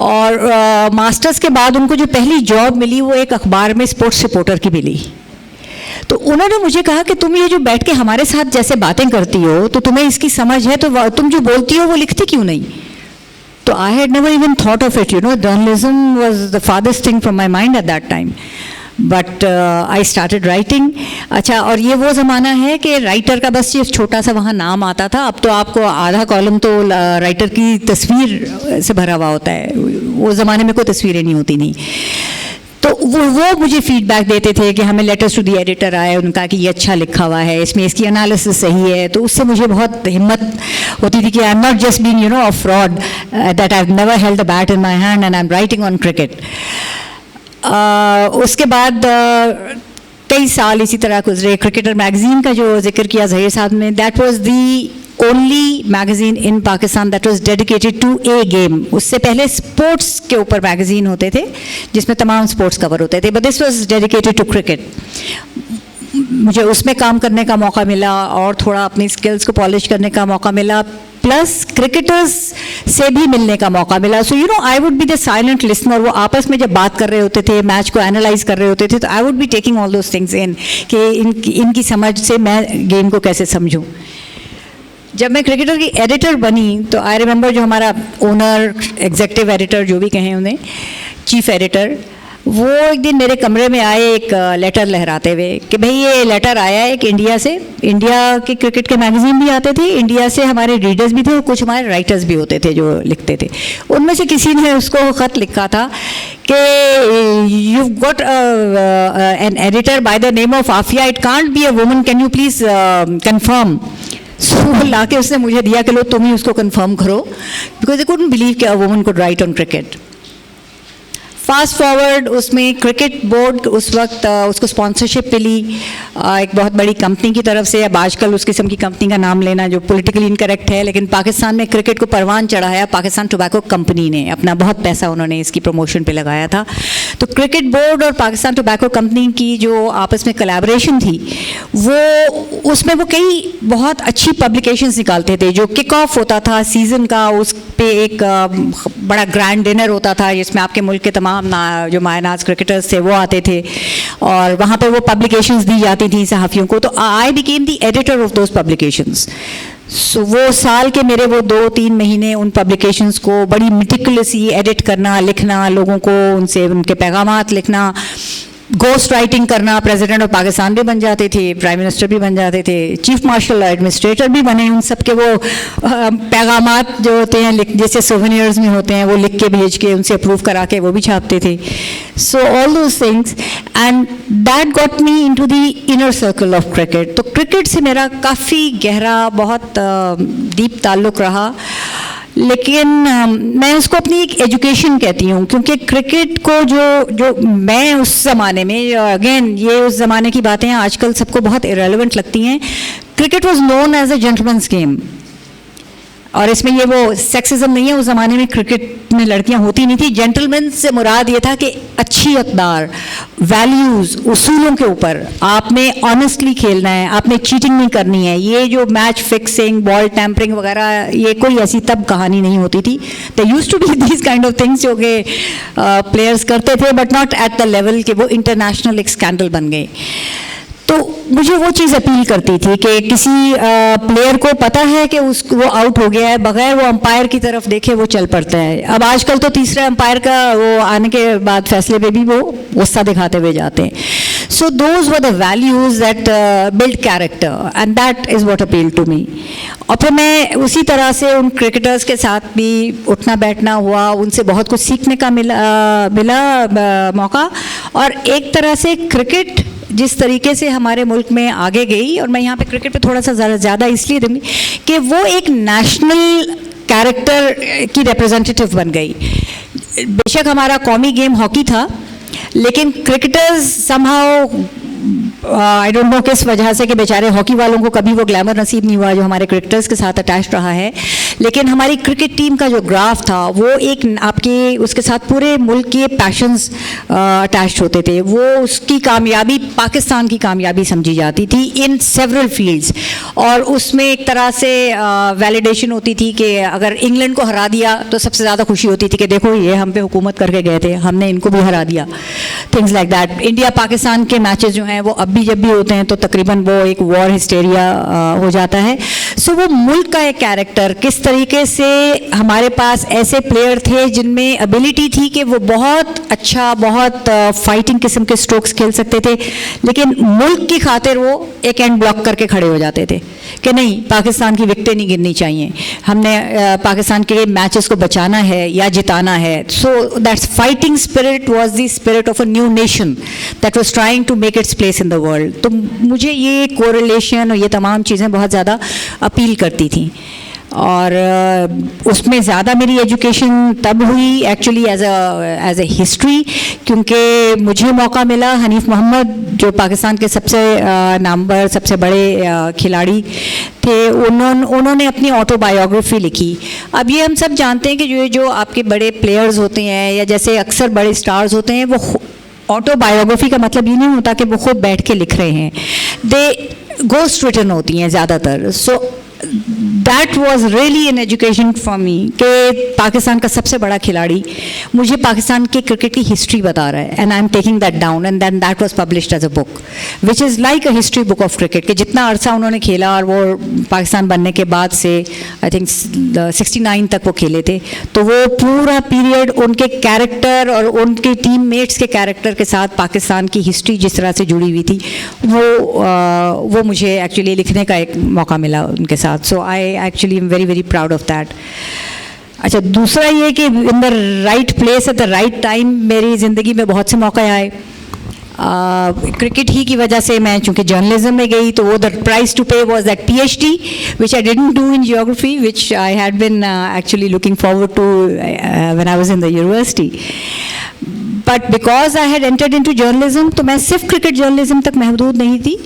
और मास्टर्स के बाद उनको जो पहली जॉब मिली वो एक अखबार में स्पोर्ट्स रिपोर्टर की मिली। तो उन्होंने मुझे कहा कि तुम ये जो बैठ के हमारे साथ जैसे बातें करती हो तो तुम्हें इसकी समझ है, तो तुम जो बोलती हो वो लिखती क्यों नहीं? So I had never even thought of it, journalism was the farthest thing from my mind at that time. But I started writing. अच्छा, और ये वो ज़माना है कि राइटर का बस ये छोटा सा वहाँ नाम आता था। अब तो आपको आधा कॉलम तो राइटर की तस्वीर से भरा हुआ होता है, वो ज़माने में कोई तस्वीरें नहीं होती नहीं। तो वो मुझे फीडबैक देते थे कि हमें लेटर्स टू द एडिटर आए, उनका कि ये अच्छा लिखा हुआ है, इसमें इसकी एनालिसिस सही है। तो उससे मुझे बहुत हिम्मत होती थी कि I am not just being a fraud, that I have never held the bat in my hand and I am writing on cricket. उसके बाद कई साल इसी तरह गुजरे। क्रिकेटर मैगजीन का जो जिक्र किया ज़हीर साहब ने, that was the only magazine in Pakistan that was dedicated to a game. उससे पहले स्पोर्ट्स के ऊपर मैगजीन होते थे जिसमें तमाम स्पोर्ट्स कवर होते थे, but this was dedicated to cricket. मुझे उसमें काम करने का मौका मिला और थोड़ा अपनी स्किल्स को पॉलिश करने का मौका मिला, प्लस क्रिकेटर्स से भी मिलने का मौका मिला। So I would be the silent listener. वो आपस में जब बात कर रहे होते थे, मैच को एनालाइज कर रहे होते थे, तो आई would be taking all those things in कि इनकी समझ से मैं गेम को कैसे समझूं। जब मैं क्रिकेटर की एडिटर बनी तो आई रिमेंबर जो हमारा ओनर, एग्जीक्यूटिव एडिटर जो भी कहें उन्हें, चीफ एडिटर, वो एक दिन मेरे कमरे में आए एक लेटर लहराते हुए कि भाई ये लेटर आया है एक इंडिया से। इंडिया के क्रिकेट के मैगजीन भी आते थे, इंडिया से हमारे रीडर्स भी थे और कुछ हमारे राइटर्स भी होते थे जो लिखते थे। उनमें से किसी ने उसको ख़त लिखा था कि you got an editor by the name of Afia, it can't be a woman, can you please confirm. So ला के उसने मुझे दिया कि लो तुम ही उसको कंफर्म करो, बिकॉज दे कुडंट बिलीव कि a woman could write on cricket. Fast forward, उसमें क्रिकेट बोर्ड उस वक्त उसको स्पॉन्सरशिप मिली एक बहुत बड़ी कंपनी की तरफ से। अब आजकल उस किस्म की कंपनी का नाम लेना जो पॉलिटिकली इनकरेक्ट है, लेकिन पाकिस्तान में क्रिकेट को परवान चढ़ाया पाकिस्तान टोबैको कंपनी ने। अपना बहुत पैसा उन्होंने इसकी प्रमोशन पे लगाया था। तो क्रिकेट बोर्ड और पाकिस्तान टोबैको कंपनी की जो आपस में कोलैबोरेशन थी, वो उसमें वो कई बहुत अच्छी पब्लिकेशंस निकालते थे। जो किक ऑफ होता था सीज़न का, उस पे एक बड़ा ग्रैंड डिनर होता था जिसमें आपके मुल्क के तमाम जो मायनाज क्रिकेटर्स थे वो आते थे और वहाँ पे वो पब्लिकेशंस दी जाती थी सहाफ़ियों को। तो I became the editor of those publications. So वो साल के मेरे वो 2-3 महीने उन पब्लिकेशंस को बड़ी मिटिकुलसली एडिट करना, लिखना, लोगों को उनसे उनके पैगामात लिखना, घोस्ट राइटिंग करना, प्रेसिडेंट ऑफ पाकिस्तान भी बन जाते थे, प्राइम मिनिस्टर भी बन जाते थे, चीफ मार्शल एडमिनिस्ट्रेटर भी बने, उन सब के वो पैगामात जो होते हैं जैसे सोवेनियर्स में होते हैं वो लिख के भेज के उनसे अप्रूव करा के वो भी छापते थे. So all those things and that got me into the inner circle of cricket. तो क्रिकेट से मेरा काफ़ी गहरा, बहुत डीप ताल्लुक़ रहा. लेकिन मैं उसको अपनी एक एजुकेशन कहती हूँ, क्योंकि क्रिकेट को जो मैं उस ज़माने में, अगेन ये उस ज़माने की बातें हैं, आजकल सबको बहुत इरेलेवेंट लगती हैं. Cricket was known as a gentleman's game. और इसमें ये वो सेक्सिज्म नहीं है, उस ज़माने में क्रिकेट में लड़कियां होती नहीं थी. जेंटलमैन से मुराद ये था कि अच्छी अक़दार, वैल्यूज़, उसूलों के ऊपर आपने ऑनेस्टली खेलना है, आपने चीटिंग नहीं करनी है. ये जो मैच फिक्सिंग, बॉल टैम्परिंग वगैरह, ये कोई ऐसी तब कहानी नहीं होती थी. They used to be these kind of things जो कि प्लेयर्स करते थे, but not at the level कि वो इंटरनेशनल एक स्कैंडल बन गए. तो मुझे वो चीज़ अपील करती थी कि किसी प्लेयर को पता है कि वो आउट हो गया है, बगैर वो अंपायर की तरफ देखे वो चल पड़ता है. अब आजकल तो तीसरे अंपायर का वो आने के बाद फैसले पे भी वो गुस्सा दिखाते हुए जाते हैं. So those were the values that build character and that is what appeal to me. और फिर मैं उसी तरह से उन क्रिकेटर्स के साथ भी उठना बैठना हुआ, उनसे बहुत कुछ सीखने का मिला मौका. और एक तरह से क्रिकेट जिस तरीके से हमारे मुल्क में आगे गई, और मैं यहाँ पे क्रिकेट पे थोड़ा सा ज़्यादा इसलिए दूँगी कि वो एक नेशनल कैरेक्टर की रिप्रेजेंटेटिव बन गई. बेशक हमारा कौमी गेम हॉकी था, लेकिन cricketers somehow I don't know किस वजह से कि बेचारे हॉकी वालों को कभी वो ग्लैमर नसीब नहीं हुआ जो हमारे क्रिकेटर्स के साथ अटैच रहा है. लेकिन हमारी क्रिकेट टीम का जो ग्राफ था वो एक आपके उसके साथ पूरे मुल्क के पैशंस अटैच होते थे. वो उसकी कामयाबी पाकिस्तान की कामयाबी समझी जाती थी इन सेवरल फील्ड्स. और उसमें एक तरह से वैलिडेशन होती थी कि अगर इंग्लैंड को हरा दिया तो सबसे ज़्यादा खुशी होती थी कि देखो ये हम पे हुकूमत करके गए थे, हमने इनको भी हरा दिया. Things like that. India Pakistan के मैचेस जो हैं वो अब भी जब भी होते हैं तो तकरीबन वो एक वॉर हिस्टेरिया हो जाता है. सो वो मुल्क का एक कैरेक्टर, किस तरीके से हमारे पास ऐसे प्लेयर थे जिनमें एबिलिटी थी कि वो बहुत अच्छा, बहुत फाइटिंग किस्म के स्ट्रोक्स खेल सकते थे, लेकिन मुल्क की खातिर वो एक एंड ब्लॉक करके खड़े हो जाते थे कि नहीं, पाकिस्तान की विकेटें नहीं गिरनी चाहिए, हमने पाकिस्तान के मैचेस को बचाना है या जिताना है. So that's fighting spirit was the spirit of a new nation that was trying to make its place in the world. तो मुझे ये कोरिलेशन और ये तमाम चीज़ें बहुत ज़्यादा अपील करती थी. और उसमें ज़्यादा मेरी एजुकेशन तब हुई एक्चुअली एज अ हिस्ट्री, क्योंकि मुझे मौका मिला, हनीफ मोहम्मद जो पाकिस्तान के सबसे नामवर, सबसे बड़े खिलाड़ी थे, उन्होंने अपनी ऑटोबायोग्राफी लिखी. अब ये हम सब जानते हैं कि जो आपके बड़े प्लेयर्स होते हैं या जैसे अक्सर बड़े स्टार्स होते हैं, वो ऑटोबायोग्राफी का मतलब ये नहीं होता कि वो खुद बैठ के लिख रहे हैं, दे घोस्ट रिटन होती हैं ज़्यादातर. So that was really an education for me कि पाकिस्तान का सबसे बड़ा खिलाड़ी मुझे पाकिस्तान की क्रिकेट की हिस्ट्री बता रहा है, and I am taking that down, and then that was published as a book which is like a history book of cricket. कि जितना अरसा उन्होंने खेला और वो पाकिस्तान बनने के बाद से आई थिंक 69 तक वो खेले थे, तो वो पूरा पीरियड उनके कैरेक्टर और उनके टीम मेट्स के कैरेक्टर के साथ पाकिस्तान की हिस्ट्री जिस तरह से जुड़ी हुई थी, वो मुझे एक्चुअली लिखने का एक मौका मिला उनके साथ. So I actually am very very proud of that. अच्छा, दूसरा ये कि in the right place at the right time मेरी ज़िंदगी में बहुत से मौके आए. क्रिकेट ही की वजह से मैं चूँकि जर्नलिज्म में गई, तो वो the price to pay was that PhD which I didn't do in geography, which I had been actually looking forward to when I was in the university. But because I had entered into journalism, तो मैं सिर्फ cricket journalism तक महदूद नहीं थी,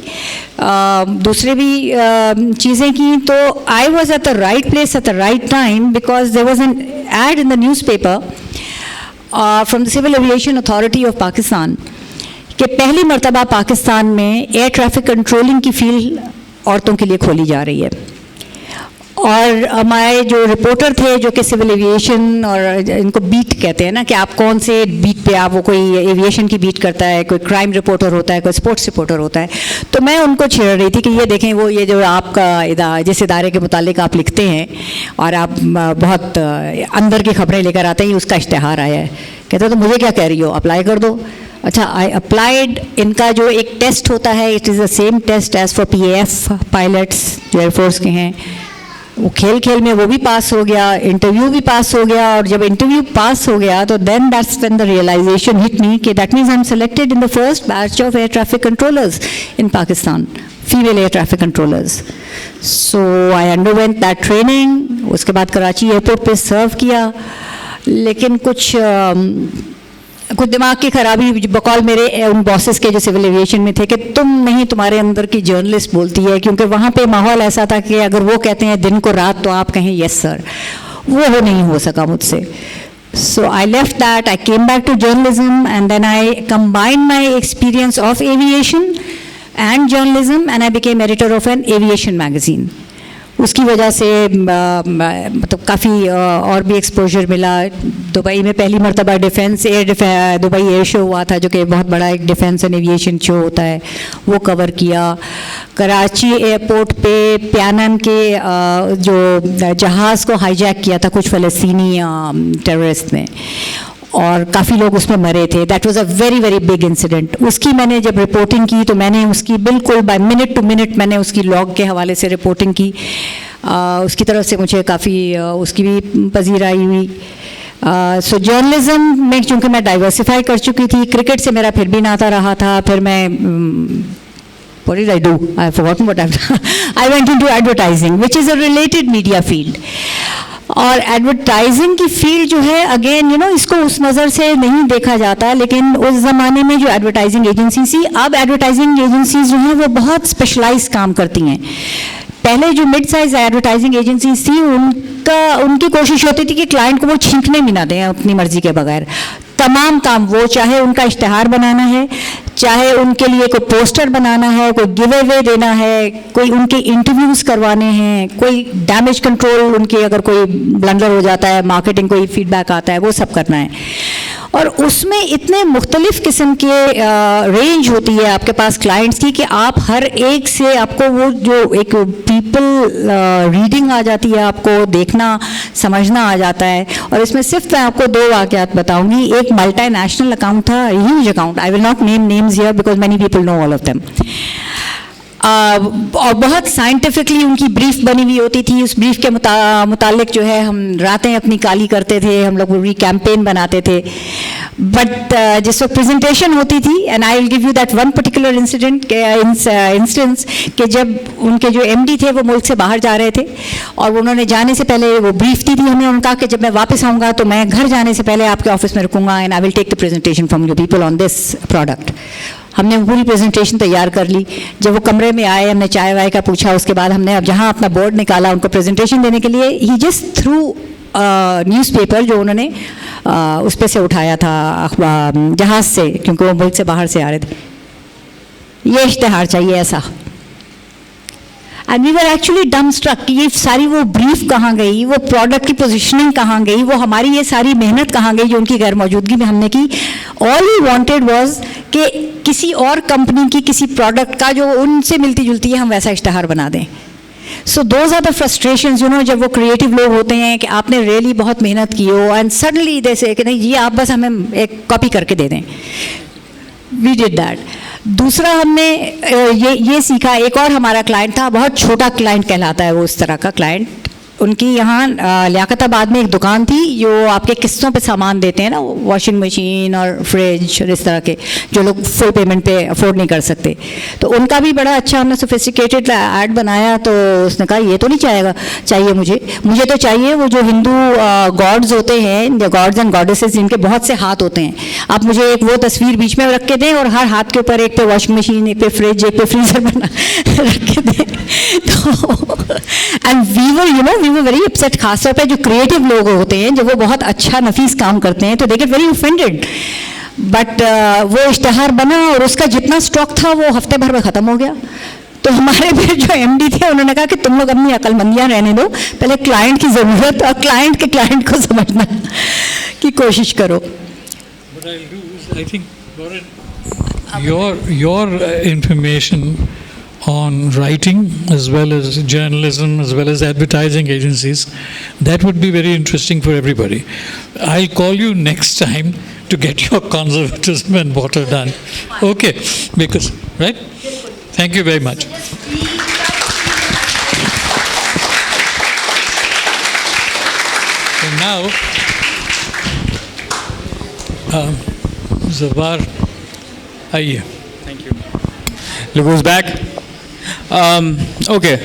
दूसरे भी चीज़ें की. तो I was at the right place at the right time because there was an ad in the newspaper from the civil aviation authority of Pakistan कि पहली मरतबा पाकिस्तान में एयर ट्रैफिक कंट्रोलिंग की फील्ड औरतों के लिए खोली जा रही है. और हमारे जो रिपोर्टर थे जो कि सिविल एविएशन और इनको बीट कहते हैं ना, कि आप कौन से बीट पे, आप वो कोई एविएशन की बीट करता है, कोई क्राइम रिपोर्टर होता है, कोई स्पोर्ट्स रिपोर्टर होता है, तो मैं उनको छेड़ रही थी कि ये देखें, वो ये जो आपका जिस इदारे के मुतालिक आप लिखते हैं और आप बहुत अंदर की खबरें लेकर आते हैं, उसका इश्तिहार आया है. कहते तो मुझे क्या कह रही हो, अप्लाई कर दो. अच्छा, आई अप्लाइड, इनका जो एक टेस्ट होता है, it is the same test as for PAF pilots जो एयरफोर्स के हैं, वो खेल खेल में वो भी पास हो गया, इंटरव्यू भी पास हो गया, और जब इंटरव्यू पास हो गया तो then that's when the realization hit me कि that means I am selected in the first batch of air traffic controllers in Pakistan, female air traffic controllers. So I underwent that training. उसके बाद Karachi airport पे सर्व किया, लेकिन कुछ दिमाग की खराबी बकौल मेरे उन बॉसेस के जो सिविल एविएशन में थे कि तुम नहीं, तुम्हारे अंदर की जर्नलिस्ट बोलती है, क्योंकि वहाँ पे माहौल ऐसा था कि अगर वो कहते हैं दिन को रात तो आप कहें यस सर. वो नहीं हो सका मुझसे. So I left that, I came back to journalism, and then I combined my experience of aviation and journalism, and I became editor of an aviation magazine. उसकी वजह से मतलब काफ़ी और भी एक्सपोजर मिला. दुबई में पहली मरतबा दुबई एयर शो हुआ था, जो कि बहुत बड़ा एक डिफेंस एंड एविएशन शो होता है, वो कवर किया. कराची एयरपोर्ट पे प्यानन के जो जहाज़ को हाईजैक किया था कुछ फ़लस्तीनी टेररिस्ट ने, और काफ़ी लोग उसमें मरे थे. That was a very very big incident. उसकी मैंने जब रिपोर्टिंग की तो मैंने उसकी बिल्कुल बाय मिनट टू मिनट मैंने उसकी लॉग के हवाले से रिपोर्टिंग की. उसकी तरफ से मुझे काफ़ी उसकी भी पजीराई हुई. सो जर्नलिज्म में चूँकि मैं डाइवर्सिफाई कर चुकी थी, क्रिकेट से मेरा फिर भी नाता रहा था. फिर मैं what did I do? I have forgotten what I've done. I went into advertising, which is a related media field. और एडवर्टाइजिंग की फील्ड जो है, अगेन इसको उस नज़र से नहीं देखा जाता, लेकिन उस ज़माने में जो एडवर्टाइजिंग एजेंसी थी, अब एडवर्टाइजिंग एजेंसीज जो हैं वो बहुत स्पेशलाइज काम करती हैं. पहले जो मिड साइज एडवर्टाइजिंग एजेंसीज थी, उनकी कोशिश होती थी कि क्लाइंट को वो छींकने भी ना दें अपनी मर्जी के बगैर. तमाम काम वो, चाहे उनका इश्तिहार बनाना है, चाहे उनके लिए कोई पोस्टर बनाना है, कोई गिव अवे देना है, कोई उनके इंटरव्यूज़ करवाने हैं, कोई डैमेज कंट्रोल, उनके अगर कोई ब्लंडर हो जाता है, मार्केटिंग कोई फीडबैक आता है, वो सब करना है. और उसमें इतने मुख्तलिफ किस्म के रेंज होती है आपके पास क्लाइंट्स की कि आप हर एक से आपको वो जो एक पीपल रीडिंग आ जाती है, आपको देखना समझना आ जाता है. और इसमें सिर्फ मैं आपको 2 वाक़यात बताऊंगी. एक मल्टी नेशनल अकाउंट था, huge account, I will not name names here because many people know all of them. और बहुत साइंटिफिकली उनकी ब्रीफ बनी हुई होती थी. उस ब्रीफ के मुतालिक जो है हम रातें अपनी काली करते थे, हम लोग पूरी कैंपेन बनाते थे. बट जिस वक्त प्रेजेंटेशन होती थी, and I will give you that one particular instance कि जब उनके जो MD थे वो मुल्क से बाहर जा रहे थे, और उन्होंने जाने से पहले वो ब्रीफ दी थी हमें. उनका कि जब मैं वापस आऊँगा तो मैं घर जाने से पहले आपके ऑफिस में रुकूंगा, and I will take the presentation from you people on this product. हमने पूरी प्रेजेंटेशन तैयार कर ली. जब वो कमरे में आए, हमने चाय वाय का पूछा. उसके बाद हमने अब जहाँ अपना बोर्ड निकाला उनको प्रेजेंटेशन देने के लिए, ही जस्ट थ्रू न्यूज़पेपर जो उन्होंने उस पे से उठाया था जहाज़ से, क्योंकि वो मुल्क से बाहर से आ रहे थे. ये इश्तिहार चाहिए ऐसा. एंड वी वर एक्चुअली डम स्ट्रक कि ये सारी वो ब्रीफ कहाँ गई, वो प्रोडक्ट की पोजीशनिंग कहाँ गई, वो हमारी ये सारी मेहनत कहाँ गई जो उनकी गैर मौजूदगी में हमने की. ऑल वी वांटेड वाज कि किसी और कंपनी की किसी प्रोडक्ट का जो उनसे मिलती जुलती है हम वैसा इश्तिहार बना दें. So those are the frustrations जब वो क्रिएटिव लोग होते हैं कि आपने रियली बहुत मेहनत की हो, एंड सडनली जैसे कि नहीं ये आप बस हमें एक कॉपी करके दे दें. We did that. दूसरा हमने ये सीखा. एक और हमारा क्लाइंट था, बहुत छोटा क्लाइंट कहलाता है वो उस तरह का क्लाइंट. उनकी यहाँ लियाकताबाद में एक दुकान थी जो आपके किस्तों पे सामान देते हैं ना, वॉशिंग मशीन और फ्रिज और इस तरह के, जो लोग फुल पेमेंट पे अफोर्ड नहीं कर सकते. तो उनका भी बड़ा अच्छा हमने सोफिस्टिकेटेड ऐड बनाया. तो उसने कहा ये तो नहीं चाहिए मुझे तो चाहिए वो जो हिंदू गॉड्स होते हैं, गॉड्स एंड गॉडेसेस जिनके बहुत से हाथ होते हैं, आप मुझे एक वो तस्वीर बीच में रख के दें, और हर हाथ के ऊपर एक पे वॉशिंग मशीन, एक पे फ्रिज, एक पे फ्रीजर बना रख के दें. तो and we were very upset. खासतौर पे जो क्रिएटिव लोग होते हैं, जब वो बहुत अच्छा नफीस काम करते हैं तो they get very offended. But वो इश्तिहार बना और उसका जितना स्टॉक था वो हफ्ते भर में ख़त्म हो गया. तो हमारे फिर जो MD थे उन्होंने कहा कि तुम लोग अपनी अक्लमंदियाँ रहने दो, पहले क्लाइंट की ज़रूरत और क्लाइंट के क्लाइंट को समझना की कोशिश करो. What I'll do is, I think your information on writing as well as journalism as well as advertising agencies, that would be very interesting for everybody. I'll call you next time to get your conservatism and water done. Okay, because, right? Thank you very much. And now, Zawar, आइए. Thank you. Look who's back. Okay.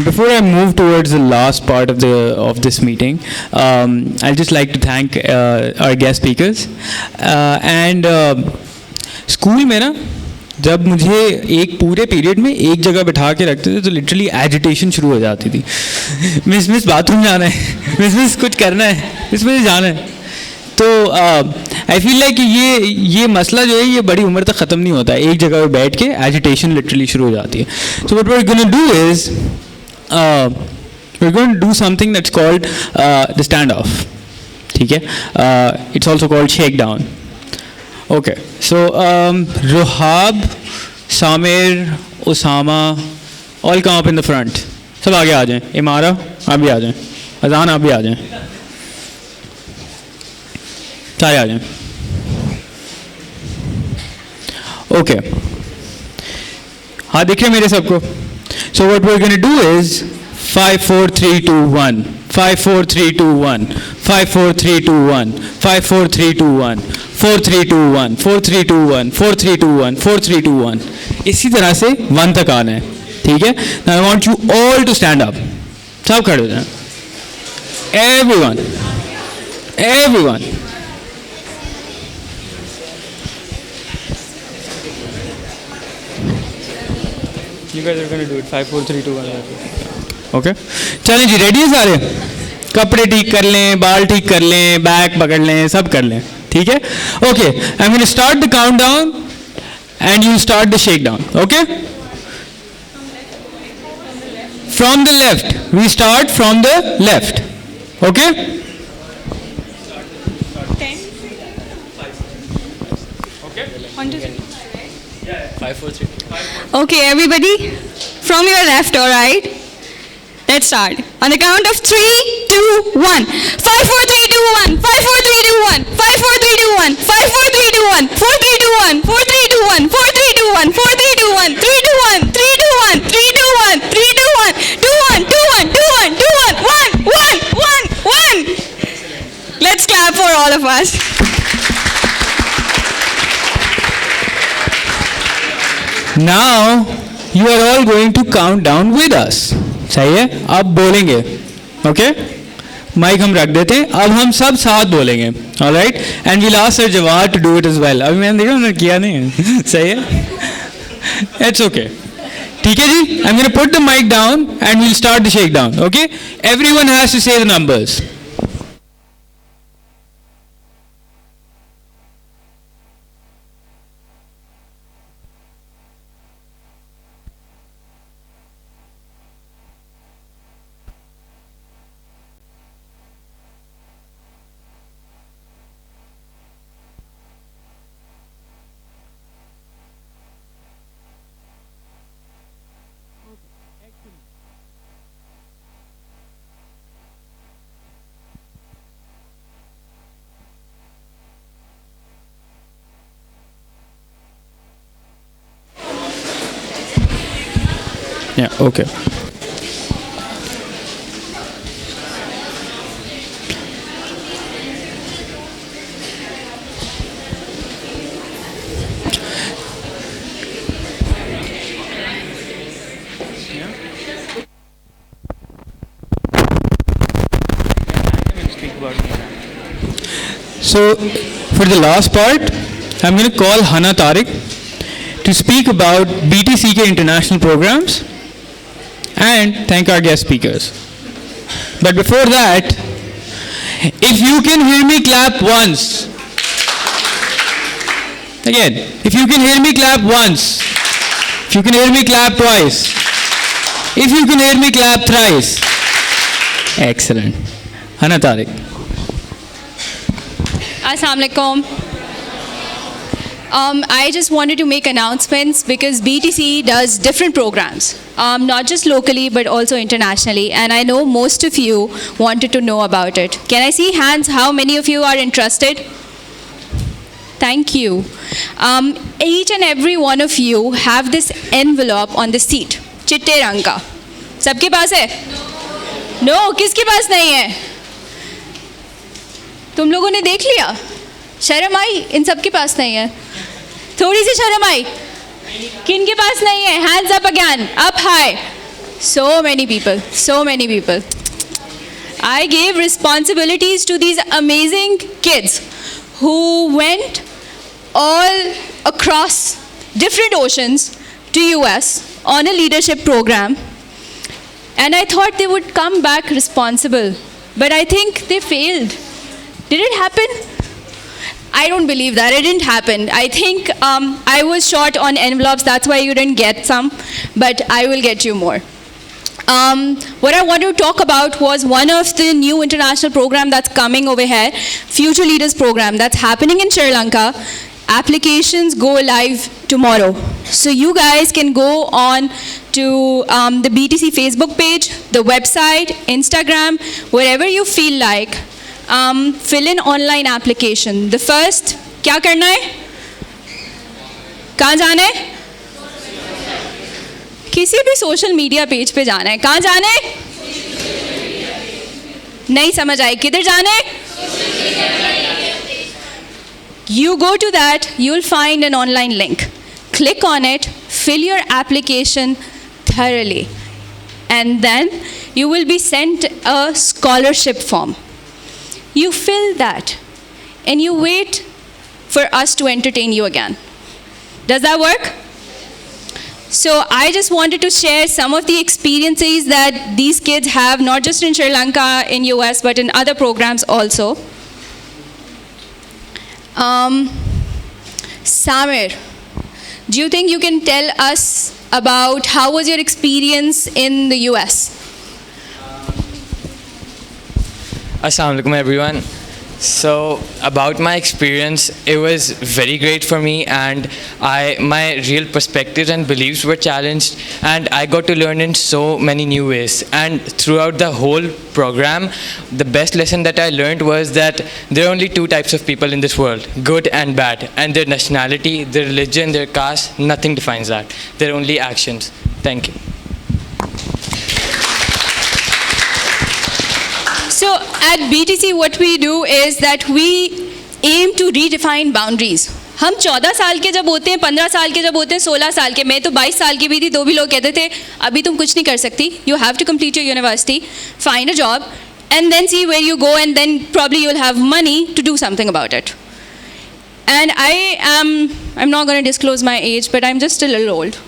Before I move towards the last part of this meeting, I'd just like to thank our guest speakers. And school में ना जब मुझे एक पूरे period में एक जगह बिठा के रखते थे तो लिटरली एजिटेशन शुरू हो जाती थी. मिस बाथरूम जाना है, मिस कुछ करना है, मिस मुझे जाना है. तो आई फील लाइक ये मसला जो है ये बड़ी उम्र तक ख़त्म नहीं होता है. एक जगह पे बैठ के एजिटेशन लिटरली शुरू हो जाती है. So what we are going to do is we are going to do something that's called the stand off. ठीक है, it's also called shake down. Okay, so Ruhab, Samir, Osama, all come up in the front. सब आगे आ जाएं. इमारा आप भी आ जाएं. अजान आप भी आ जाएं. सारे आ जाएं. Okay. हाँ दिख रहे मेरे सबको. So what we're going to do is 5 4 3 2 1 5 4 3 2 1 5 4 3 2 1 5 4 3 2 1 4 3 2 1 4 3 2 1 4 3 2 1 4 3 2 1. इसी तरह से 1 तक आना है. ठीक है. Now I want you all to stand up. सब खड़े हो जाएं. Everyone. You guys are going to do it. 5 4 3 2 1. Okay चलें जी. रेडी है सारे? कपड़े ठीक कर लें, बाल ठीक कर लें, बैग पकड़ लें, सब कर लें. ठीक है. Okay, I am going to start the countdown and you start the shake down. Okay, from the left. We start from the left. Okay, 1 2 3. 5 4 3. Okay, everybody, from your left, all right? Let's start. On the count of 3, 2, 1. 5 4 3 2 1. 5 4 3 2 1. 5 4 3 2 1. 5 4 3 2 1. 4 3 2 1. 4 3 2 1. 4 3 2 1. 4 3 2 1. 3 2 1. 3 2 1. 3 2 1. 3 2 1. 2 1 2 1 2 1 2 1 1 1 1 1. Let's clap for all of us. Now you are all going to count down with us. सही है. अब बोलेंगे. Okay, mic हम रख देते हैं. अब हम सब साथ बोलेंगे. Alright, and we'll ask sir Jawahar to do it as well. अभी मैंने देखा उन्होंने किया नहीं है. सही है. It's okay. ठीक है जी. I am going to put the mic down and we'll start the shake down. Okay, everyone has to say the numbers. Yeah, okay. So, for the last part, I'm going to call Hana Tariq to speak about BTCK international programs and thank our guest speakers. But before that, if you can hear me, clap once. Again, if you can hear me, clap once. If you can hear me, clap twice. If you can hear me, clap thrice. Excellent. Hana Tariq. Assalamu alaikum. I just wanted to make announcements because BTC does different programs, not just locally but also internationally, and I know most of you wanted to know about it. Can I see hands? How many of you are interested? Thank you. Each and every one of you have this envelope on the seat, चिट्टे रंग का. सबके पास है? No, किसके पास नहीं है? तुम लोगों ने देख लिया? शर्म आई? इन सबके पास नहीं है. थोड़ी सी शर्म आई? किन के पास नहीं है? Hands up again, up high. So many people, so many people. I gave responsibilities to these amazing kids who went all across different oceans to US on a leadership program, and I thought they would come back responsible, but I think they failed. Did it happen? I don't believe that. It didn't happen. I think I was short on envelopes, that's why you didn't get some, but I will get you more. What I wanted to talk about was one of the new international program that's coming over here, Future Leaders Program, that's happening in Sri Lanka. Applications go live tomorrow. So you guys can go on to the BTC Facebook page, the website, Instagram, wherever you feel like. Fill in online application. The first, क्या करना है? कहाँ जाना है? किसी भी social media page पे जाना है. कहाँ जाना है? नहीं समझ आई. किधर जाना है? You go to that, you'll find an online link. Click on it, fill your application thoroughly, and then you will be sent a scholarship form. You fill that, and you wait for us to entertain you again. Does that work? So I just wanted to share some of the experiences that these kids have, not just in Sri Lanka, in US, but in other programs also. Samir, do you think you can tell us about how was your experience in the US? Assalamu alaikum everyone. So about my experience, it was very great for me, and my real perspectives and beliefs were challenged, and I got to learn in so many new ways. And throughout the whole program, the best lesson that I learned was that there are only two types of people in this world, good and bad, and their nationality, their religion, their caste, nothing defines that. They're only actions. Thank you. So at BTC, what we do is that we aim to redefine boundaries. हम 14 साल के जब होते हैं, 15 साल के जब होते हैं, 16 साल के, मैं तो 22 साल की भी थी, तो भी लोग कहते थे अभी तुम कुछ नहीं कर सकती. You have to complete your university, find a job, and then see where you go, and then probably you'll have money to do something about it. And I'm not going to disclose my age, but I'm just a little old.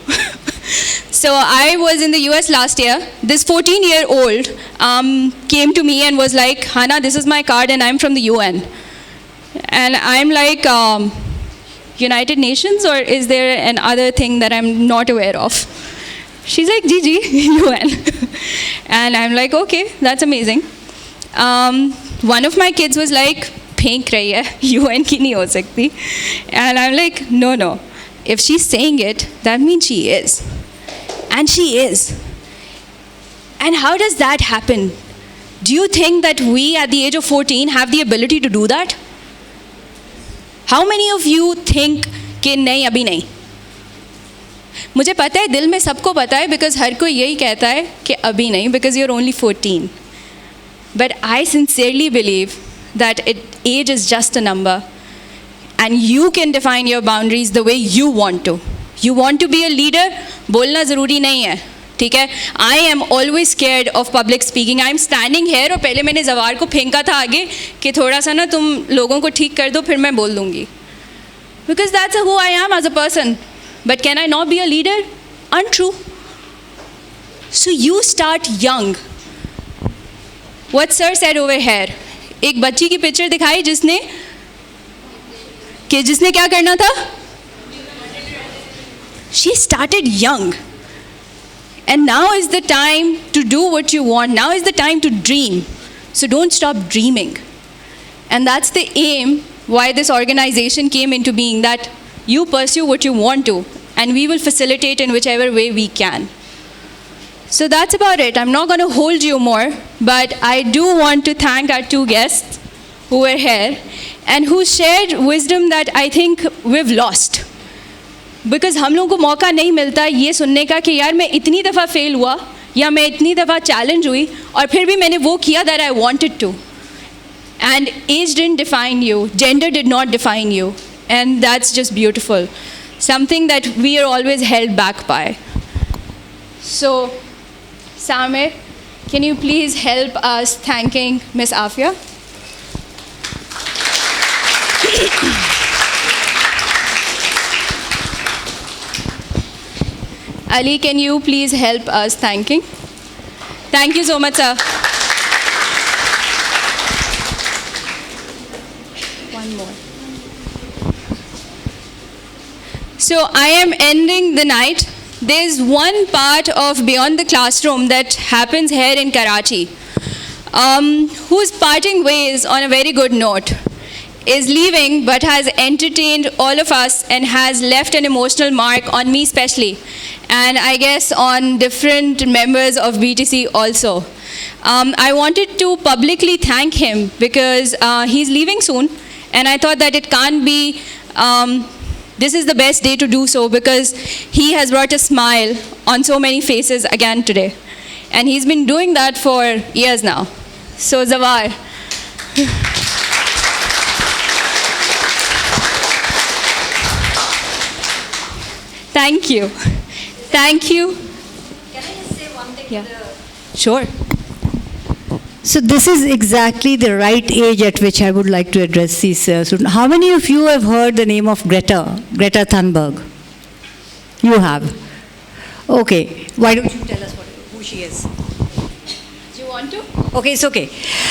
So I was in the US last year. This 14-year-old came to me and was like, Hana, this is my card and I'm from the UN. And I'm like, United Nations, or is there another thing that I'm not aware of? She's like, Gigi, UN. And I'm like, okay, that's amazing. One of my kids was like, फेंक रही है, UN की नहीं हो सकती. And I'm like, no. If she's saying it, that means she is. And she is. And how does that happen? Do you think that we at the age of 14 have the ability to do that? How many of you think कि नहीं अभी नहीं? मुझे पता है, दिल में सबको पता है, because हर कोई यही कहता है कि अभी नहीं, because you're only 14. But I sincerely believe that age is just a number, and you can define your boundaries the way you want to. You want to be a leader? बोलना ज़रूरी नहीं है, ठीक है? I am always scared of public speaking. I am standing here, और पहले मैंने जवार को फेंका था आगे कि थोड़ा सा ना तुम लोगों को ठीक कर दो, फिर मैं बोल दूँगी. Because that's who I am as a person. But can I not be a leader? Untrue. So you start young. What sir said over here. एक बच्ची की पिक्चर दिखाई जिसने क्या करना था? She started young. And now is the time to do what you want. Now is the time to dream. So don't stop dreaming. And that's the aim why this organization came into being, that You pursue what you want to, and we will facilitate in whichever way we can. So that's about it. I'm not going to hold you more, but I do want to thank our two guests who were here and who shared wisdom that I think we've lost. Because हम लोगों को मौका नहीं मिलता ये सुनने का कि यार मैं इतनी दफ़ा फेल हुआ या मैं इतनी दफ़ा चैलेंज हुई और फिर भी मैंने वो किया that I wanted to. And age didn't define you, gender did not define you, and that's just beautiful. Something that we are always held back by. So, Samir, can you please help us thanking Miss Afia? Ali, can you please help us thanking? Thank you so much, sir. One more. So I am ending the night. There's one part of Beyond the Classroom that happens here in Karachi, who's parting ways on a very good note, is leaving but has entertained all of us and has left an emotional mark on me especially, and I guess on different members of BTC also. I wanted to publicly thank him because he's leaving soon, and I thought that it can't be, this is the best day to do so because he has brought a smile on so many faces again today. And he's been doing that for years now. So Zawar. Thank you. Thank you. Can I just say one thing? Yeah. Sure. So this is exactly the right age at which I would like to address these students. How many of you have heard the name of Greta Thunberg? You have. Okay. Why don't you tell us who she is? Do you want to? Okay, it's okay.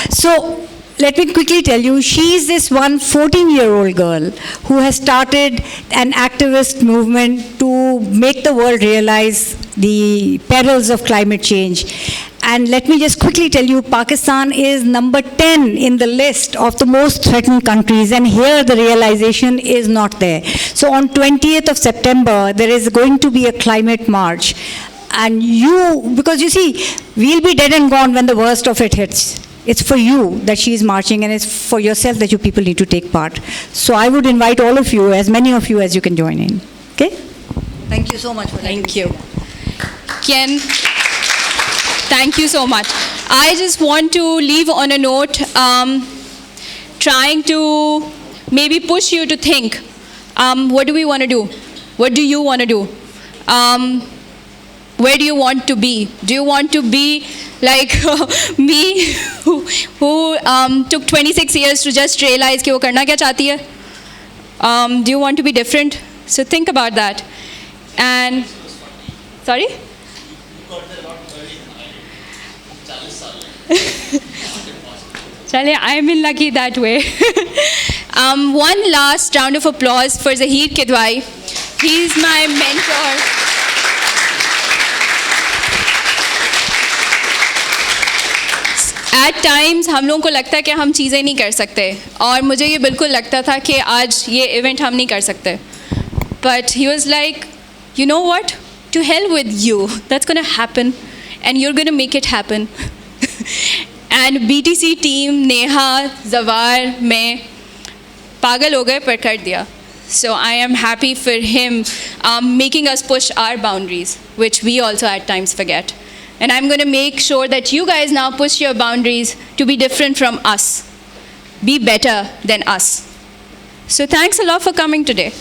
So let me quickly tell you, she is this one 14-year-old girl who has started an activist movement to make the world realize the perils of climate change. And let me just quickly tell you, Pakistan is number 10 in the list of the most threatened countries, and here the realization is not there. So on 20th of September, there is going to be a climate march. And you, because you see, we'll be dead and gone when the worst of it hits. It's for you that she is marching, and it's for yourself that you people need to take part. So I would invite all of you, as many of you as you can join in. Okay? Thank you so much for that. Thank you. Ken, thank you so much. I just want to leave on a note, trying to maybe push you to think, what do we want to do? What do you want to do? Where do you want to be? Do you want to be like me, who took 26 years to just realize कि वो करना क्या चाहती है? Do you want to be different? So think about that. And sorry? Chale, I'm in lucky that way. One last round of applause for Zahir Kidwai. He's my mentor. At times हम लोगों को लगता है कि हम चीज़ें नहीं कर सकते, और मुझे ये बिल्कुल लगता था कि आज ये इवेंट हम नहीं कर सकते. But he was like, you know what? To hell with you. That's going to happen, and you're going to make it happen. And BTC team, Neha, Zawar, मैं पागल हो गए पर कर दिया. So I am happy for him making us push our boundaries, which we also at times forget. And I'm going to make sure that you guys now push your boundaries to be different from us. Be better than us. So thanks a lot for coming today.